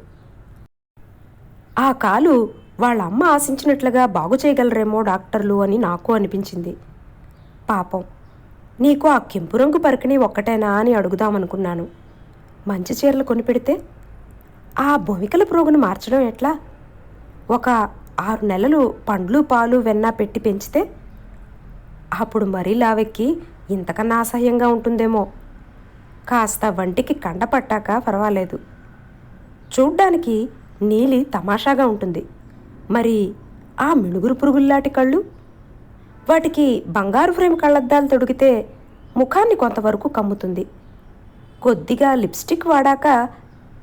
ఆ కాలు వాళ్ళ అమ్మ ఆశించినట్లుగా బాగు చేయగలరేమో డాక్టర్లు అని నాకు అనిపించింది. పాపం, నీకు ఆ కెంపు రంగు పరికిణి ఒక్కటేనా అని అడుగుదామనుకున్నాను. మంచి చీరలు కొనిపెడితే ఆ బొమికల ప్రోగును మార్చడం ఎట్లా? ఒక 6 నెలలు పండ్లు పాలు వెన్న పెట్టి పెంచితే అప్పుడు మరీ లావెక్కి ఇంతకన్నా అసహ్యంగా ఉంటుందేమో. కాస్త వంటికి కండ పట్టాక పర్వాలేదు. చూడ్డానికి నీలి తమాషాగా ఉంటుంది. మరి ఆ మిణుగురు పురుగుల్లాంటి కళ్ళు, వాటికి బంగారు ఫ్రేమ్ కళ్ళద్దాలు తొడిగితే ముఖాన్ని కొంతవరకు కమ్ముతుంది. కొద్దిగా లిప్స్టిక్ వాడాక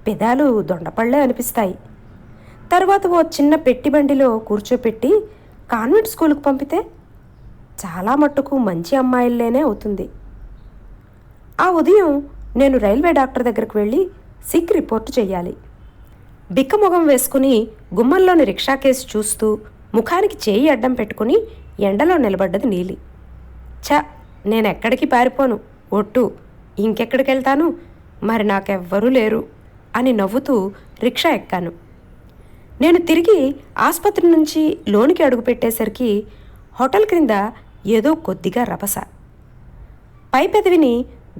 పెదాలు దొండపళ్ళే అనిపిస్తాయి. తర్వాత ఓ చిన్న పెట్టిబండిలో కూర్చోపెట్టి కాన్వెంట్ స్కూలుకు పంపితే చాలా మట్టుకు మంచి అమ్మాయిల్లేనే అవుతుంది. ఆ ఉదయం నేను రైల్వే డాక్టర్ దగ్గరకు వెళ్ళి సిక్ రిపోర్టు చెయ్యాలి. బిక్కమొగం వేసుకుని గుమ్మంలోని రిక్షా కేసు చూస్తూ ముఖానికి చేయి అడ్డం పెట్టుకుని ఎండలో నిలబడ్డది నీలి. నేనెక్కడికి పారిపోను, ఒట్టు, ఇంకెక్కడికి వెళ్తాను, మరి నాకెవ్వరూ లేరు అని నవ్వుతూ రిక్షా ఎక్కాను. నేను తిరిగి ఆసుపత్రి నుంచి లోనికి అడుగుపెట్టేసరికి హోటల్ క్రింద ఏదో కొద్దిగా రభస. పై పెదవిని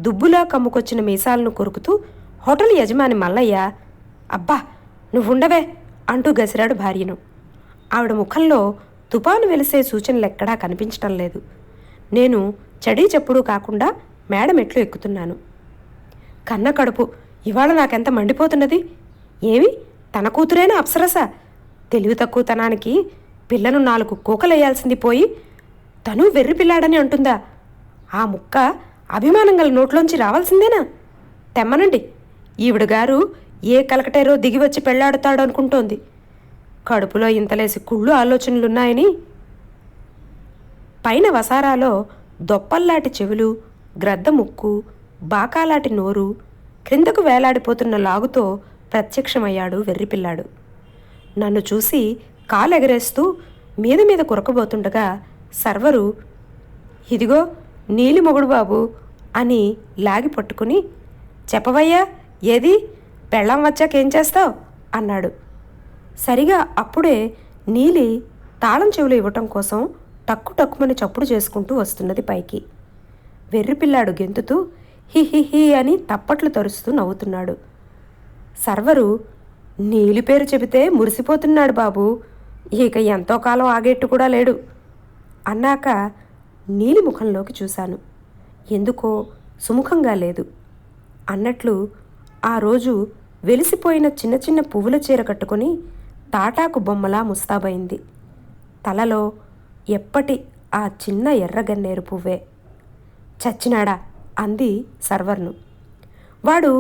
దుబ్బులా కమ్ముకొచ్చిన మీసాలను కొరుకుతూ హోటల్ యజమాని మల్లయ్య, అబ్బా నువ్వుండవే అంటూ గసిరాడు భార్యను. ఆవిడ ముఖంలో తుపాను వెలిసే సూచనలెక్కడా కనిపించటం లేదు. నేను చడీ చెప్పుడు కాకుండా మేడ మెట్లు ఎక్కుతున్నాను. కన్న కడుపు ఇవాళ నాకెంత మండిపోతున్నది. ఏమి, తన కూతురేనా అప్సరస? తెలివి తక్కువతనానికి పిల్లను 4 కూకలేయాల్సింది పోయి తను వెర్రి పిల్లాడని అంటుందా? ఆ ముక్క అభిమానం గల నోట్లోంచి రావాల్సిందేనా? తెమ్మనండి, ఈవిడగారు ఏ కలకటేరో దిగివచ్చి పెళ్లాడుతాడు అనుకుంటోంది. కడుపులో ఇంతలేసి కుళ్ళు ఆలోచనలున్నాయని. పైన వసారాలో దొప్పల్లాటి చెవులు, గ్రద్ద ముక్కు, బాకాలాటి నోరు, క్రిందకు వేలాడిపోతున్న లాగుతో ప్రత్యక్షమయ్యాడు వెర్రిపిల్లాడు. నన్ను చూసి కాలెగరేస్తూ మీద మీద కురకబోతుండగా సర్వరు, ఇదిగో నీలి మొగుడు బాబు అని లాగి పట్టుకుని, చెప్పవయ్యా, ఏది పెళ్ళం వచ్చాకేం చేస్తావు అన్నాడు. సరిగా అప్పుడే నీలి తాళం చెవులు ఇవ్వటం కోసం టక్కు టక్కుమని చప్పుడు చేసుకుంటూ వస్తున్నది పైకి. వెర్రిపిల్లాడు గెంతుతూ హిహిహి అని తప్పట్లు తరుస్తూ నవ్వుతున్నాడు. సర్వరు, నీలి పేరు చెబితే మురిసిపోతున్నాడు బాబు, ఇక ఎంతో కాలం ఆగేట్టు కూడా లేడు అన్నాక నీలి ముఖంలోకి చూశాను. ఎందుకో సుముఖంగా లేదు. అన్నట్లు ఆ రోజు వెలిసిపోయిన చిన్న చిన్న పువ్వుల చీర కట్టుకొని తాటాకు బొమ్మలా ముస్తాబైంది. తలలో ఎప్పటి ఆ చిన్న ఎర్రగన్నేరు పువ్వే. చచ్చినాడా అంది సర్వర్ను. వాడు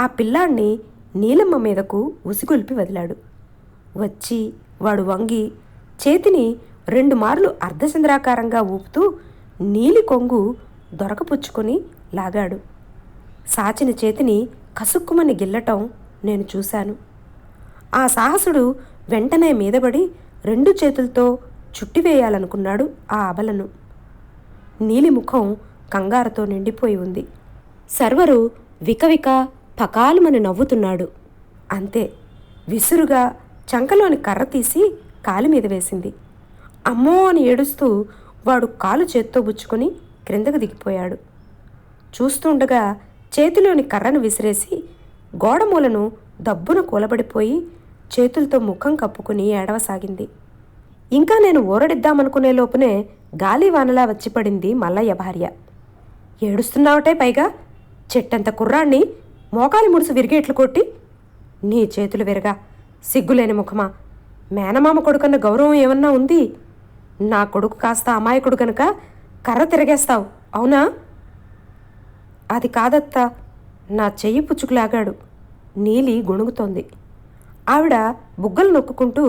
ఆ పిల్లాణ్ణి నీలమ్మ మీదకు ఉసిగొల్పి వదిలాడు. వచ్చి వాడు వంగి చేతిని 2 మార్లు అర్ధచంద్రాకారంగా ఊపుతూ నీలి కొంగు దొరకపుచ్చుకొని లాగాడు. సాచిన చేతిని కసుక్కుమని గిల్లటం నేను చూశాను. ఆ సాహసుడు వెంటనే మీదబడి 2 చేతులతో చుట్టివేయాలనుకున్నాడు ఆ అబలను. నీలి ముఖం కంగారుతో నిండిపోయి ఉంది. సర్వరు వికవిక పకాలుమని నవ్వుతున్నాడు. అంతే, విసురుగా చంకలోని కర్ర తీసి కాలిమీద వేసింది. అమ్మో అని ఏడుస్తూ వాడు కాలు చేత్తో బుచ్చుకొని క్రిందకు దిగిపోయాడు. చూస్తుండగా చేతిలోని కర్రను విసిరేసి గోడమూలను దబ్బున కూలబడిపోయి చేతులతో ముఖం కప్పుకుని ఏడవసాగింది. ఇంకా నేను ఊరడిద్దామనుకునే లోపునే గాలివానలా వచ్చిపడింది మల్లయ్య భార్య. ఏడుస్తున్నావటే పైగా చెట్టంత కుర్రాణ్ణి మోకాలి ముడుసు విరిగేట్లు కొట్టి, నీ చేతులు విరగా, సిగ్గులేని ముఖమా, మేనమామ కొడుకన్న గౌరవం ఏమన్నా ఉంది? నా కొడుకు కాస్త అమాయకుడు కనుక కర్ర తిరగేస్తావు అవునా? అది కాదత్తా, నా చెయ్యి పుచ్చుకులాగాడు. నీలి గొణుగుతోంది. ఆవిడ బుగ్గలు నొక్కుంటూ,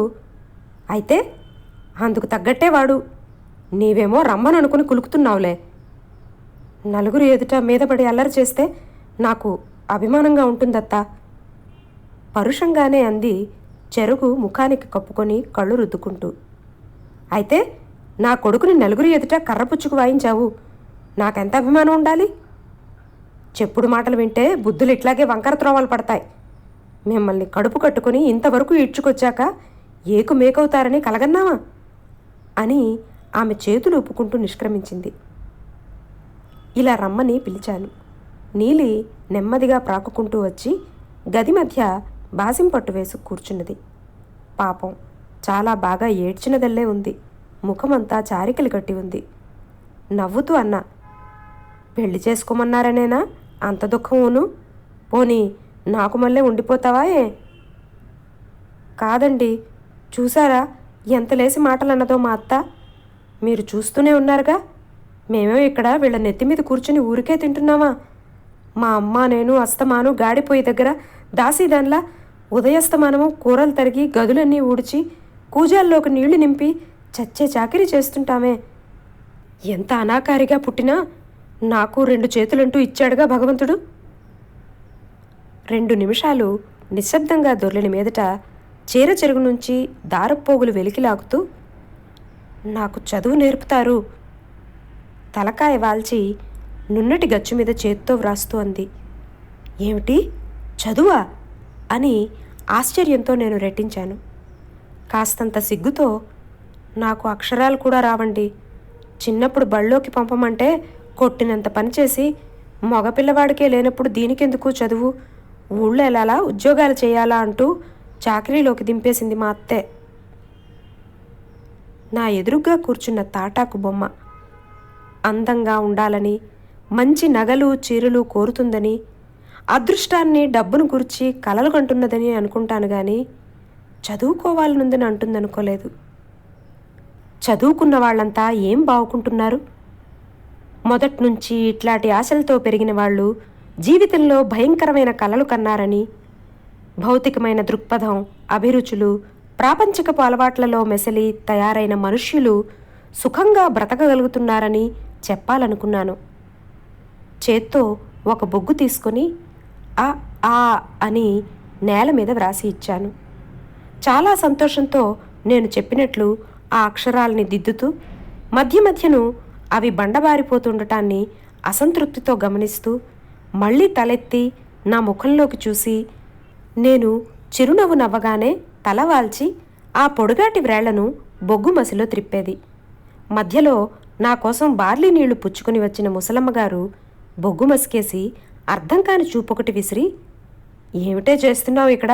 అయితే అందుకు తగ్గట్టే వాడు. నీవేమో రమ్మననుకుని కులుకుతున్నావులే. నలుగురు ఎదుట మీదపడి అల్లరి చేస్తే నాకు అభిమానంగా ఉంటుందత్తా. పరుషంగానే అంది చెరుగు ముఖానికి కప్పుకొని కళ్ళు రుద్దుకుంటూ. అయితే నా కొడుకుని నలుగురు ఎదుట కర్రపుచ్చుకు వాయించావు, నాకెంత అభిమానం ఉండాలి? చెప్పుడు మాటలు వింటే బుద్ధులు ఇట్లాగే వంకర త్రోవలు పడతాయి. మిమ్మల్ని కడుపు కట్టుకుని ఇంతవరకు ఈడ్చుకొచ్చాక ఏకు మేకవుతారని కలగన్నావా అని ఆమె చేతులు ఊపుకుంటూ నిష్క్రమించింది. ఇలా రమ్మని పిలిచాను. నీలి నెమ్మదిగా ప్రాకుకుంటూ వచ్చి గది మధ్య బాసింపట్టు వేసి కూర్చున్నది. పాపం చాలా బాగా ఏడ్చినదల్లే ఉంది. ముఖమంతా చారికలు కట్టి ఉంది. నవ్వుతూ అన్నా, పెళ్లి చేసుకోమన్నారనేనా అంత దుఃఖమును? పోనీ నాకు మళ్ళీ ఉండిపోతావా? కాదండి, చూసారా ఎంత లేసి మాటలన్నదో మా అత్త. మీరు చూస్తూనే ఉన్నారుగా. మేమే ఇక్కడ వీళ్ళ నెత్తి మీద కూర్చుని ఊరికే తింటున్నామా? మా అమ్మ నేను అస్తమాను గాడిపోయి దగ్గర దాసీదాన్లా ఉదయస్తమానము కూరలు తరిగి గదులన్నీ ఊడ్చి కూజాల్లోకి నీళ్లు నింపి చచ్చే చాకిరీ చేస్తుంటామే. ఎంత అనాకారిగా పుట్టినా నాకు 2 చేతులంటూ ఇచ్చాడుగా భగవంతుడు. 2 నిమిషాలు నిశ్శబ్దంగా దొర్లిన మీదట చీర చెరుగు నుంచి దారపోగులు వెలికిలాగుతూ, నాకు చదువు నేర్పుతారు. తలకాయ వాల్చి నున్నటి గచ్చు మీద చేత్తో వ్రాస్తూ అంది. ఏమిటి, చదువా అని ఆశ్చర్యంతో నేను రెట్టించాను. కాస్తంత సిగ్గుతో, నాకు అక్షరాలు కూడా రావండి. చిన్నప్పుడు బళ్ళోకి పంపమంటే కొట్టినంత పనిచేసి మగపిల్లవాడికే లేనప్పుడు దీనికెందుకు చదువు, ఊళ్ళో ఎలాలా ఉద్యోగాలు చేయాలా అంటూ చాకరీలోకి దింపేసింది మా అత్తే. నా ఎదురుగ్గా కూర్చున్న తాటాకు బొమ్మ అందంగా ఉండాలని, మంచి నగలు చీరలు కోరుతుందని, అదృష్టాన్ని డబ్బును గురించి కలలు కంటున్నదని అనుకుంటాను కానీ చదువుకోవాలనుందని అంటుందనుకోలేదు. చదువుకున్న వాళ్ళంతా ఏం బావుకుంటున్నారు? మొదట్నుంచి ఇట్లాంటి ఆశలతో పెరిగిన వాళ్ళు జీవితంలో భయంకరమైన కలలు కన్నారని, భౌతికమైన దృక్పథం, అభిరుచులు, ప్రాపంచికపు అలవాట్లలో మెసలి తయారైన మనుష్యులు సుఖంగా బ్రతకగలుగుతున్నారని చెప్పాలనుకున్నాను. చేత్తో ఒక బొగ్గు తీసుకొని ఆ ఆ అని నేల మీద వ్రాసి ఇచ్చాను. చాలా సంతోషంతో నేను చెప్పినట్లు ఆ అక్షరాల్ని దిద్దుతూ మధ్య మధ్యను అవి బండబారిపోతుండటాన్ని అసంతృప్తితో గమనిస్తూ మళ్ళీ తలెత్తి నా ముఖంలోకి చూసి నేను చిరునవ్వు నవ్వగానే తల వాల్చి ఆ పొడుగాటి వ్రేళ్లను బొగ్గు మసిలో త్రిప్పేది. మధ్యలో నా కోసం బార్లీ నీళ్లు పుచ్చుకుని వచ్చిన ముసలమ్మగారు బొగ్గు మసికేసి అర్థం కాని చూపొకటి విసిరి, ఏమిటే చేస్తున్నావు ఇక్కడ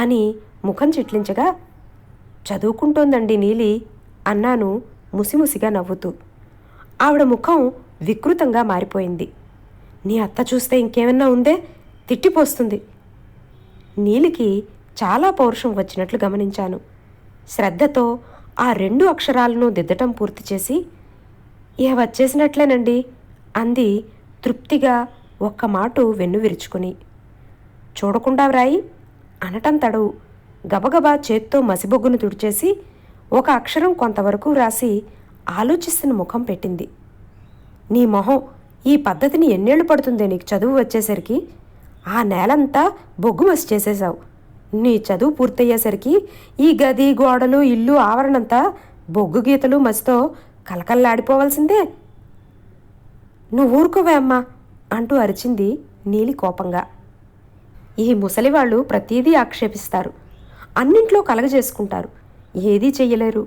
అని ముఖం చిట్లించగా, చదువుకుంటోందండి నీలి అన్నాను ముసిముసిగా నవ్వుతూ. ఆవిడ ముఖం వికృతంగా మారిపోయింది. నీ అత్త చూస్తే ఇంకేమన్నా ఉందే, తిట్టిపోస్తుంది. నీలికి చాలా పౌరుషం వచ్చినట్లు గమనించాను. శ్రద్ధతో ఆ 2 అక్షరాలను దిద్దటం పూర్తి చేసి, ఇహ వచ్చేసినట్లేనండి అంది తృప్తిగా ఒక్క మాటు వెన్ను విరుచుకుని. చూడకుండా వ్రాయి అనటం తడవు గబగబా చేత్తో మసిబొగ్గును తుడిచేసి ఒక అక్షరం కొంతవరకు వ్రాసి ఆలోచిస్తున్న ముఖం పెట్టింది. నీ మొహం, ఈ పద్ధతిని ఎన్నేళ్లు పడుతుందే నీకు చదువు వచ్చేసరికి? ఆ నేలంతా బొగ్గు మసి చేసేశావు. నీ చదువు పూర్తయ్యేసరికి ఈ గది, గోడలు, ఇల్లు, ఆవరణంతా బొగ్గు గీతలు మసితో కలకల్లాడిపోవలసిందే. నువ్వు ఊరుకోవే అమ్మా అంటూ అరిచింది నీలి కోపంగా. ఈ ముసలివాళ్ళు ప్రతీదీ ఆక్షేపిస్తారు, అన్నింట్లో కలగజేసుకుంటారు, ఏదీ చెయ్యలేరు,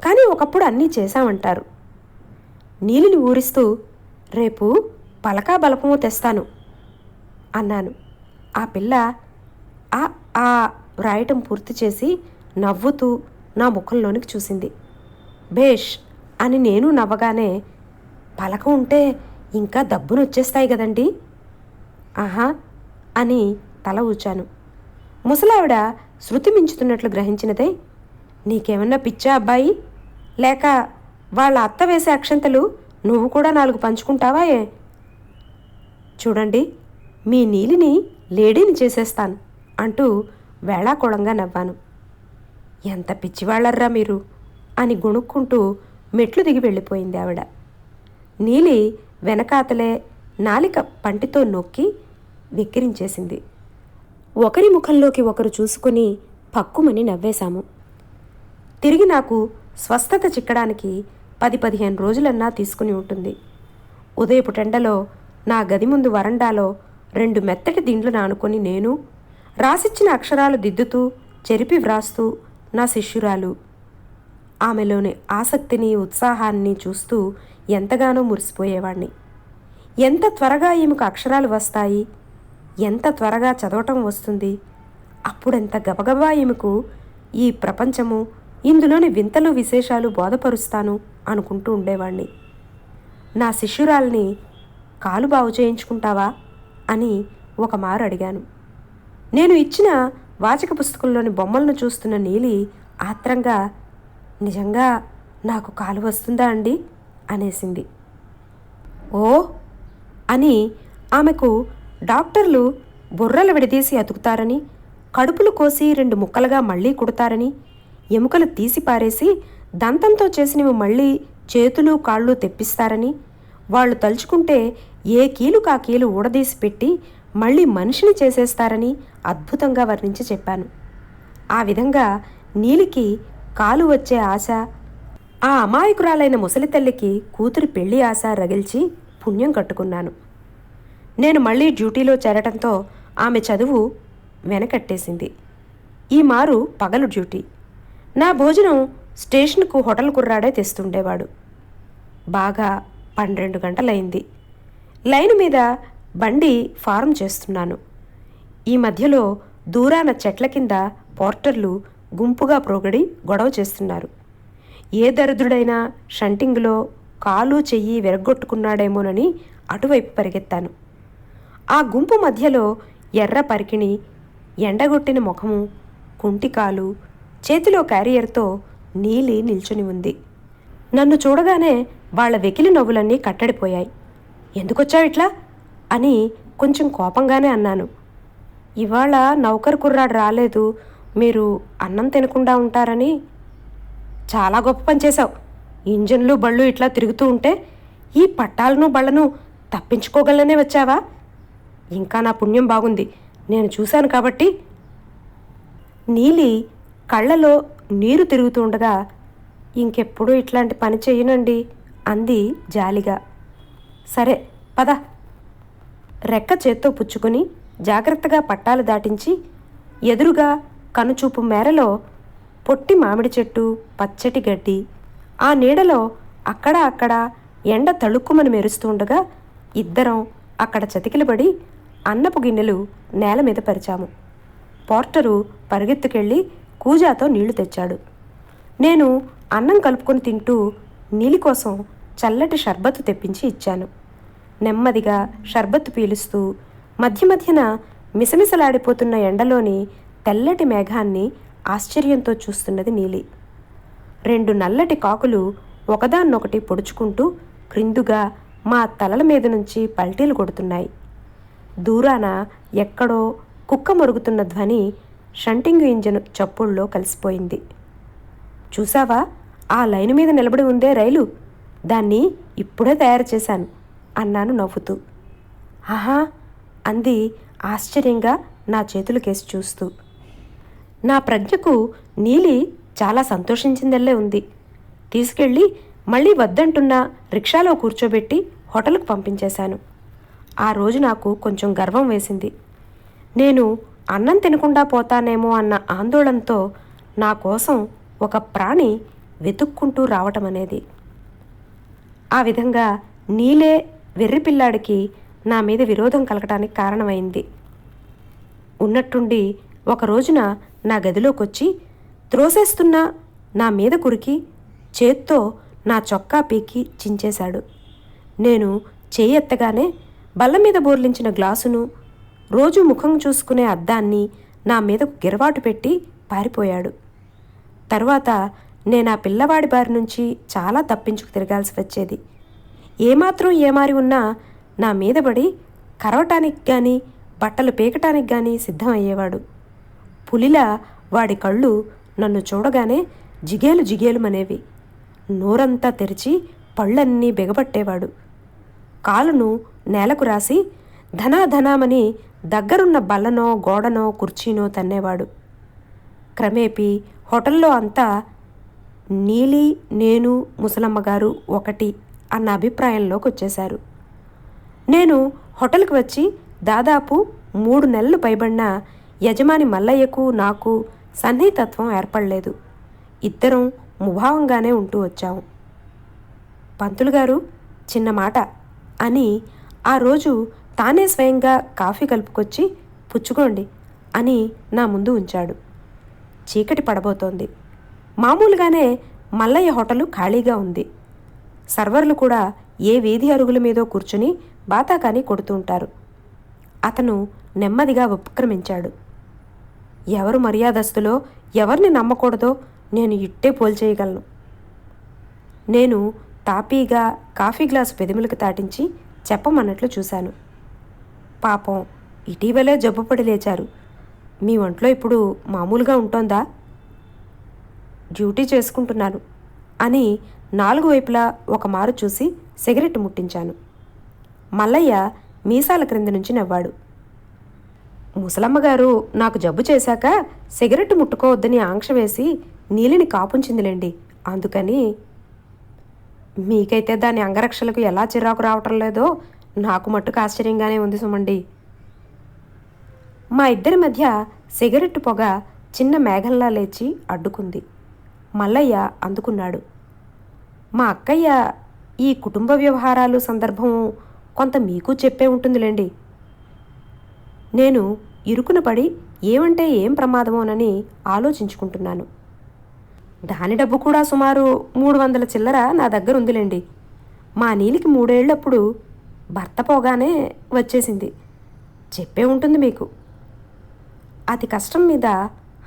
కానీ ఒకప్పుడు అన్నీ చేశామంటారు. నీలిని ఊరిస్తూ, రేపు పలకా బలపము తెస్తాను అన్నాను. ఆ పిల్ల ఆ వ్రాయటం పూర్తి చేసి నవ్వుతూ నా ముఖంలోనికి చూసింది. భేష్ అని నేను నవ్వగానే, పలక ఉంటే ఇంకా దబ్బునొచ్చేస్తాయి కదండి. ఆహా అని తల ఊచాను. ముసలావిడ శృతి మించుతున్నట్లు గ్రహించినదే, నీకేమన్నా పిచ్చా అబ్బాయి? లేక వాళ్ళ అత్త వేసే అక్షంతలు నువ్వు కూడా 4 పంచుకుంటావా? చూడండి, మీ నీలిని లేడీని చేసేస్తాను అంటూ వేళాకోళంగా నవ్వాను. ఎంత పిచ్చివాళ్లర్రా మీరు అని గొణుక్కుంటూ మెట్లు దిగి వెళ్ళిపోయింది ఆవిడ. నీలి వెనకాతలే నాలిక పంటితో నొక్కి వెక్కిరించేసింది. ఒకరి ముఖంలోకి ఒకరు చూసుకుని పక్కుమని నవ్వేశాము. తిరిగి నాకు స్వస్థత చిక్కడానికి 10-15 రోజులన్నా తీసుకుని ఉంటుంది. ఉదయపు టెండలో నా గది ముందు వరండాలో 2 మెత్తటి దిండ్లు నానుకొని నేను రాసిచ్చిన అక్షరాలు దిద్దుతూ చెరిపి వ్రాస్తూ నా శిష్యురాలు ఆమెలోని ఆసక్తిని, ఉత్సాహాన్ని చూస్తూ ఎంతగానో మురిసిపోయేవాణ్ణి. ఎంత త్వరగా ఈమెకు అక్షరాలు వస్తాయి, ఎంత త్వరగా చదవటం వస్తుంది, అప్పుడెంత గబగబా ఈమెకు ఈ ప్రపంచము, ఇందులోని వింతలు విశేషాలు బోధపరుస్తాను అనుకుంటూ ఉండేవాణ్ణి. నా శిష్యురాల్ని కాలు బాగు చేయించుకుంటావా అని ఒక మారు అడిగాను. నేను ఇచ్చిన వాచక పుస్తకంలోని బొమ్మలను చూస్తున్న నీలి ఆత్రంగా, నిజంగా నాకు కాలు వస్తుందా అండి అనేసింది. ఓ అని ఆమెకు డాక్టర్లు బుర్రలు విడదీసి అతుకుతారని, కడుపులు కోసి 2 ముక్కలుగా మళ్లీ కుడతారని, ఎముకలు తీసి పారేసి దంతంతో చేసినవి మళ్ళీ చేతులు కాళ్ళు తెప్పిస్తారని, వాళ్ళు తలుచుకుంటే ఏ కీలుకా కీలు ఊడదీసి పెట్టి మళ్ళీ మనిషిని చేసేస్తారని అద్భుతంగా వర్ణించి చెప్పాను. ఆ విధంగా నీలికి కాలు వచ్చే ఆశ, ఆ అమాయకురాలైన ముసలి తల్లికి కూతురి పెళ్లి ఆశ రగిల్చి పుణ్యం కట్టుకున్నాను. నేను మళ్ళీ డ్యూటీలో చేరటంతో ఆమె చదువు వెనకట్టేసింది. ఈ మారు పగలు డ్యూటీ. నా భోజనం స్టేషన్కు హోటల్ కుర్రాడే తెస్తుండేవాడు. బాగా 12 గంటలైంది. లైను మీద బండి ఫారం చేస్తున్నాను. ఈ మధ్యలో దూరాన చెట్ల కింద పోర్టర్లు గుంపుగా ప్రోగడి గొడవ చేస్తున్నారు. ఏ దరిద్రుడైనా షంటింగ్లో కాలు చెయ్యి విరగ్గొట్టుకున్నాడేమోనని అటువైపు పరిగెత్తాను. ఆ గుంపు మధ్యలో ఎర్ర పరికిణి, ఎండగొట్టిన ముఖము, కుంటికాలు, చేతిలో క్యారియర్తో నీలి నిల్చుని ఉంది. నన్ను చూడగానే వాళ్ల వెకిలి నవ్వులన్నీ కట్టడిపోయాయి. ఎందుకొచ్చావు ఇట్లా అని కొంచెం కోపంగానే అన్నాను. ఇవాళ నౌకరు కుర్రాడు రాలేదు, మీరు అన్నం తినకుండా ఉంటారని. చాలా గొప్ప పని చేశావు. ఇంజన్లు బళ్ళు ఇట్లా తిరుగుతూ ఉంటే ఈ పట్టాలను బళ్లను తప్పించుకోగలనే వచ్చావా? ఇంకా నా పుణ్యం బాగుంది, నేను చూశాను కాబట్టి. నీలి కళ్ళలో నీరు తిరుగుతుండగా, ఇంకెప్పుడూ ఇట్లాంటి పని చెయ్యనండి అంది జాలిగా. సరే పద. రెక్క చేత్తో పుచ్చుకొని జాగ్రత్తగా పట్టాలు దాటించి ఎదురుగా కనుచూపు మేరలో పొట్టి మామిడి చెట్టు, పచ్చటి గడ్డి, ఆ నీడలో అక్కడ అక్కడ ఎండ తళుక్కుమని మెరుస్తుండగా ఇద్దరం అక్కడ చతికిలబడి అన్నపు గిన్నెలు నేల మీద పరిచాము. పోర్టరు పరిగెత్తుకెళ్ళి కూజాతో నీళ్లు తెచ్చాడు. నేను అన్నం కలుపుకొని తింటూ నీలి కోసం చల్లటి షర్బత్తు తెప్పించి ఇచ్చాను. నెమ్మదిగా షర్బత్తు పీలుస్తూ మధ్య మధ్యన మిసమిసలాడిపోతున్న ఎండలోని తెల్లటి మేఘాన్ని ఆశ్చర్యంతో చూస్తున్నది నీలి. 2 నల్లటి కాకులు ఒకదాన్నొకటి పొడుచుకుంటూ క్రిందుగా మా తలల మీద నుంచి పల్టీలు కొడుతున్నాయి. దూరాన ఎక్కడో కుక్క మొరుగుతున్న ధ్వని షంటింగు ఇంజను చప్పుళ్ళలో కలిసిపోయింది. చూసావా, ఆ లైను మీద నిలబడి ఉందే రైలు, దాన్ని ఇప్పుడే తయారు చేశాను అన్నాను నవ్వుతూ. ఆహా అంది ఆశ్చర్యంగా నా చేతులకేసి చూస్తూ. నా ప్రజ్ఞకు నీలి చాలా సంతోషించిందల్లే ఉంది. తీసుకెళ్ళి మళ్ళీ వద్దంటున్నా రిక్షాలో కూర్చోబెట్టి హోటల్కు పంపించేశాను. ఆ రోజు నాకు కొంచెం గర్వం వేసింది. నేను అన్నం తినకుండా పోతానేమో అన్న ఆందోళనతో నా కోసం ఒక ప్రాణి వెతుక్కుంటూ రావటం అనేది. ఆ విధంగా నీలే వెర్రిపిల్లాడికి నా మీద విరోధం కలగటానికి కారణమైంది. ఉన్నట్టుండి ఒక రోజున నా గదిలోకొచ్చి త్రోసేస్తున్నా నా మీద కురికి చేత్తో నా చొక్కా పీకి చించేశాడు. నేను చేయెత్తగానే బల్ల మీద బోర్లించిన గ్లాసును, రోజు ముఖం చూసుకునే అద్దాన్ని నా మీదకు గిరవాటు పెట్టి పారిపోయాడు. తరువాత నేను ఆ పిల్లవాడి బారి నుంచి చాలా తప్పించుకు తిరగాల్సి వచ్చేది. ఏమాత్రం ఏమారి ఉన్నా నా మీద పడి కరవటానికి కానీ బట్టలు పీకటానికి కానీ సిద్ధమయ్యేవాడు. పులిలా వాడి కళ్ళు నన్ను చూడగానే జిగేలు జిగేలుమనేవి. నోరంతా తెరిచి పళ్ళన్నీ బిగబట్టేవాడు. కాలును నేలకు రాసి ధనాధనామని దగ్గరున్న బల్లనో గోడనో కుర్చీనో తన్నేవాడు. క్రమేపీ హోటల్లో అంతా నీలి, నేను, ముసలమ్మగారు ఒకటి అన్న అభిప్రాయంలోకి వచ్చేశారు. నేను హోటల్కి వచ్చి దాదాపు 3 నెలలు పైబడినా యజమాని మల్లయ్యకు నాకు సన్నిహితత్వం ఏర్పడలేదు. ఇద్దరం ముభావంగానే ఉంటూ వచ్చాము. పంతులు గారు, చిన్న మాట అని ఆ రోజు తానే స్వయంగా కాఫీ కలుపుకొచ్చి పుచ్చుకోండి అని నా ముందు ఉంచాడు. చీకటి పడబోతోంది. మామూలుగానే మల్లయ్య హోటలు ఖాళీగా ఉంది. సర్వర్లు కూడా ఏ వీధి అరుగుల మీదో కూర్చుని బాతాకాని కొడుతూ ఉంటారు. అతను నెమ్మదిగా ఉపక్రమించాడు. ఎవరు మర్యాదస్తులో ఎవరిని నమ్మకూడదో నేను ఇట్టే పోల్చేయగలను. నేను తాపీగా కాఫీ గ్లాసు పెదిములకు తాటించి చెప్పమన్నట్లు చూశాను. పాపం, ఇటీవలే జబ్బుపడి లేచారు. మీ ఒంట్లో ఇప్పుడు మామూలుగా ఉంటోందా? డ్యూటీ చేసుకుంటున్నాను అని 4 వైపులా ఒక మారు చూసి సిగరెట్ ముట్టించాను. మల్లయ్య మీసాల క్రింద నుంచి నవ్వాడు. ముసలమ్మగారు నాకు జబ్బు చేశాక సిగరెట్ ముట్టుకోవద్దని ఆంక్ష వేసి నీలిని కాపుంచిందిలేండి, అందుకని. మీకైతే దాని అంగరక్షలకు ఎలా చిరాకు రావటం లేదో నాకు మట్టుకు ఆశ్చర్యంగానే ఉంది సుమండి. మా ఇద్దరి మధ్య సిగరెట్టు పొగ చిన్న మేఘంలా లేచి అడ్డుకుంది. మల్లయ్య అందుకున్నాడు. మా అక్కయ్య ఈ కుటుంబ వ్యవహారాలు సందర్భం కొంత మీకు చెప్పే ఉంటుందిలేండి. నేను ఇరుకున పడి ఏమంటే ఏం ప్రమాదమోనని ఆలోచించుకుంటున్నాను. దాని డబ్బు కూడా సుమారు 300 చిల్లర నా దగ్గర ఉందిలేండి. మా నీలికి 3 ఏళ్ళప్పుడు భర్త పోగానే వచ్చేసింది. చెప్పే ఉంటుంది మీకు. అతి కష్టం మీద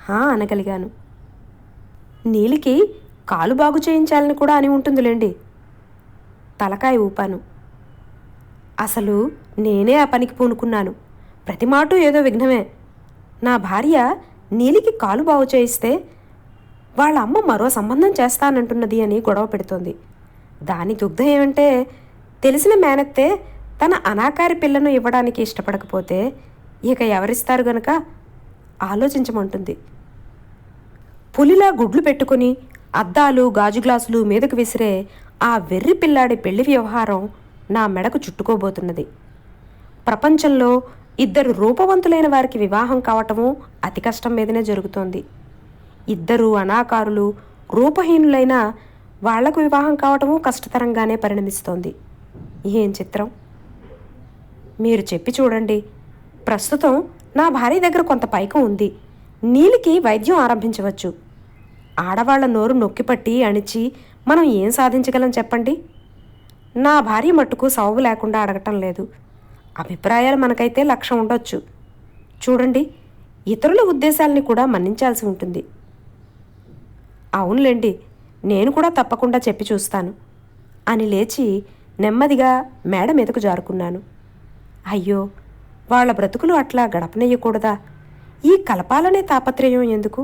హా అనగలిగాను. నీలికి కాలు బాగు చేయించాలని కూడా అని ఉంటుందిలేండి. తలకాయ ఊపాను. అసలు నేనే ఆ పనికి పూనుకున్నాను. ప్రతి మాటూ ఏదో విఘ్నమే. నా భార్య నీలికి కాలు బాగు చేయిస్తే వాళ్ళ అమ్మ మరో సంబంధం చేస్తానంటున్నది అని గొడవ పెడుతోంది. దాని దుగ్ధం ఏమంటే, తెలిసిన మేనత్తే తన అనాకారి పిల్లను ఇవ్వడానికి ఇష్టపడకపోతే ఇక ఎవరిస్తారు గనక ఆలోచించమంటుంది. పులిలా గుడ్లు పెట్టుకుని అద్దాలు గాజు గ్లాసులు మీదకు విసిరే ఆ వెర్రి పిల్లాడి పెళ్లి వ్యవహారం నా మెడకు చుట్టుకోబోతున్నది. ప్రపంచంలో 2 రూపవంతులైన వారికి వివాహం కావటము అతి కష్టం మీదనే జరుగుతోంది. 2 అనాకారులు రూపహీనులైన వాళ్లకు వివాహం కావటము కష్టతరంగానే పరిణమిస్తోంది. ఏం చిత్రం! మీరు చెప్పి చూడండి. ప్రస్తుతం నా భార్య దగ్గర కొంత పైకం ఉంది. నీలికి వైద్యం ఆరంభించవచ్చు. ఆడవాళ్ల నోరు నొక్కిపట్టి అణిచి మనం ఏం సాధించగలం చెప్పండి? నా భార్య మట్టుకు సవగు లేకుండా అడగటం లేదు. అభిప్రాయాలు మనకైతే 1,00,000 ఉండొచ్చు. చూడండి, ఇతరుల ఉద్దేశాలని కూడా మన్నించాల్సి ఉంటుంది. అవునులేండి, నేను కూడా తప్పకుండా చెప్పి చూస్తాను అని లేచి నెమ్మదిగా మేడ మీదకు జారుకున్నాను. అయ్యో, వాళ్ళ బ్రతుకులు అట్లా గడపనెయ్యకూడదా? ఈ కలపాలనే తాపత్రయం ఎందుకు?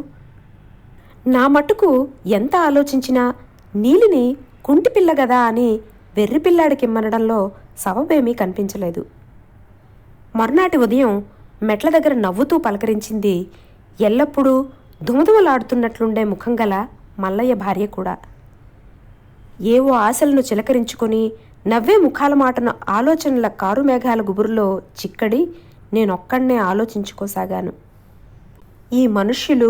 నా మట్టుకు ఎంత ఆలోచించినా నీలిని కుంటిపిల్ల గదా అని వెర్రిపిల్లాడికిమ్మనడంలో సబబేమీ కనిపించలేదు. మర్నాటి ఉదయం మెట్ల దగ్గర నవ్వుతూ పలకరించింది ఎల్లప్పుడూ దుమదుమలాడుతున్నట్లుండే ముఖం గల మల్లయ్య భార్య కూడా. ఏవో ఆశలను చిలకరించుకొని నవ్వే ముఖాల మాటను ఆలోచనల కారుమేఘాల గుబురులో చిక్కడి నేనొక్కడ్నే ఆలోచించుకోసాగాను. ఈ మనుష్యులు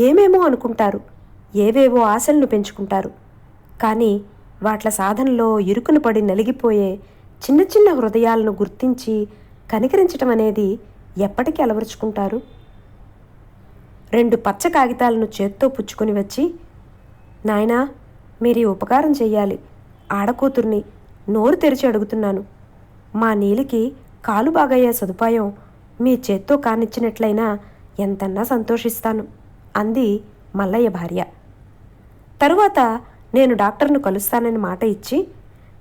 ఏమేమో అనుకుంటారు, ఏవేవో ఆశలను పెంచుకుంటారు. కానీ వాట్ల సాధనలో ఇరుకును పడి నలిగిపోయే చిన్న చిన్న హృదయాలను గుర్తించి కనికరించటం అనేది ఎప్పటికీ అలవరుచుకుంటారు? 2 పచ్చ కాగితాలను చేత్తో పుచ్చుకొని వచ్చి, నాయనా, మీరు ఉపకారం చెయ్యాలి. ఆడకూతుర్ని నోరు తెరిచి అడుగుతున్నాను. మా నీలికి కాలు బాగయ్యే సదుపాయం మీ చేత్తో కానిచ్చినట్లయినా ఎంతన్నా సంతోషిస్తాను అంది మల్లయ్య భార్య. తరువాత నేను డాక్టర్ను కలుస్తానని మాట ఇచ్చి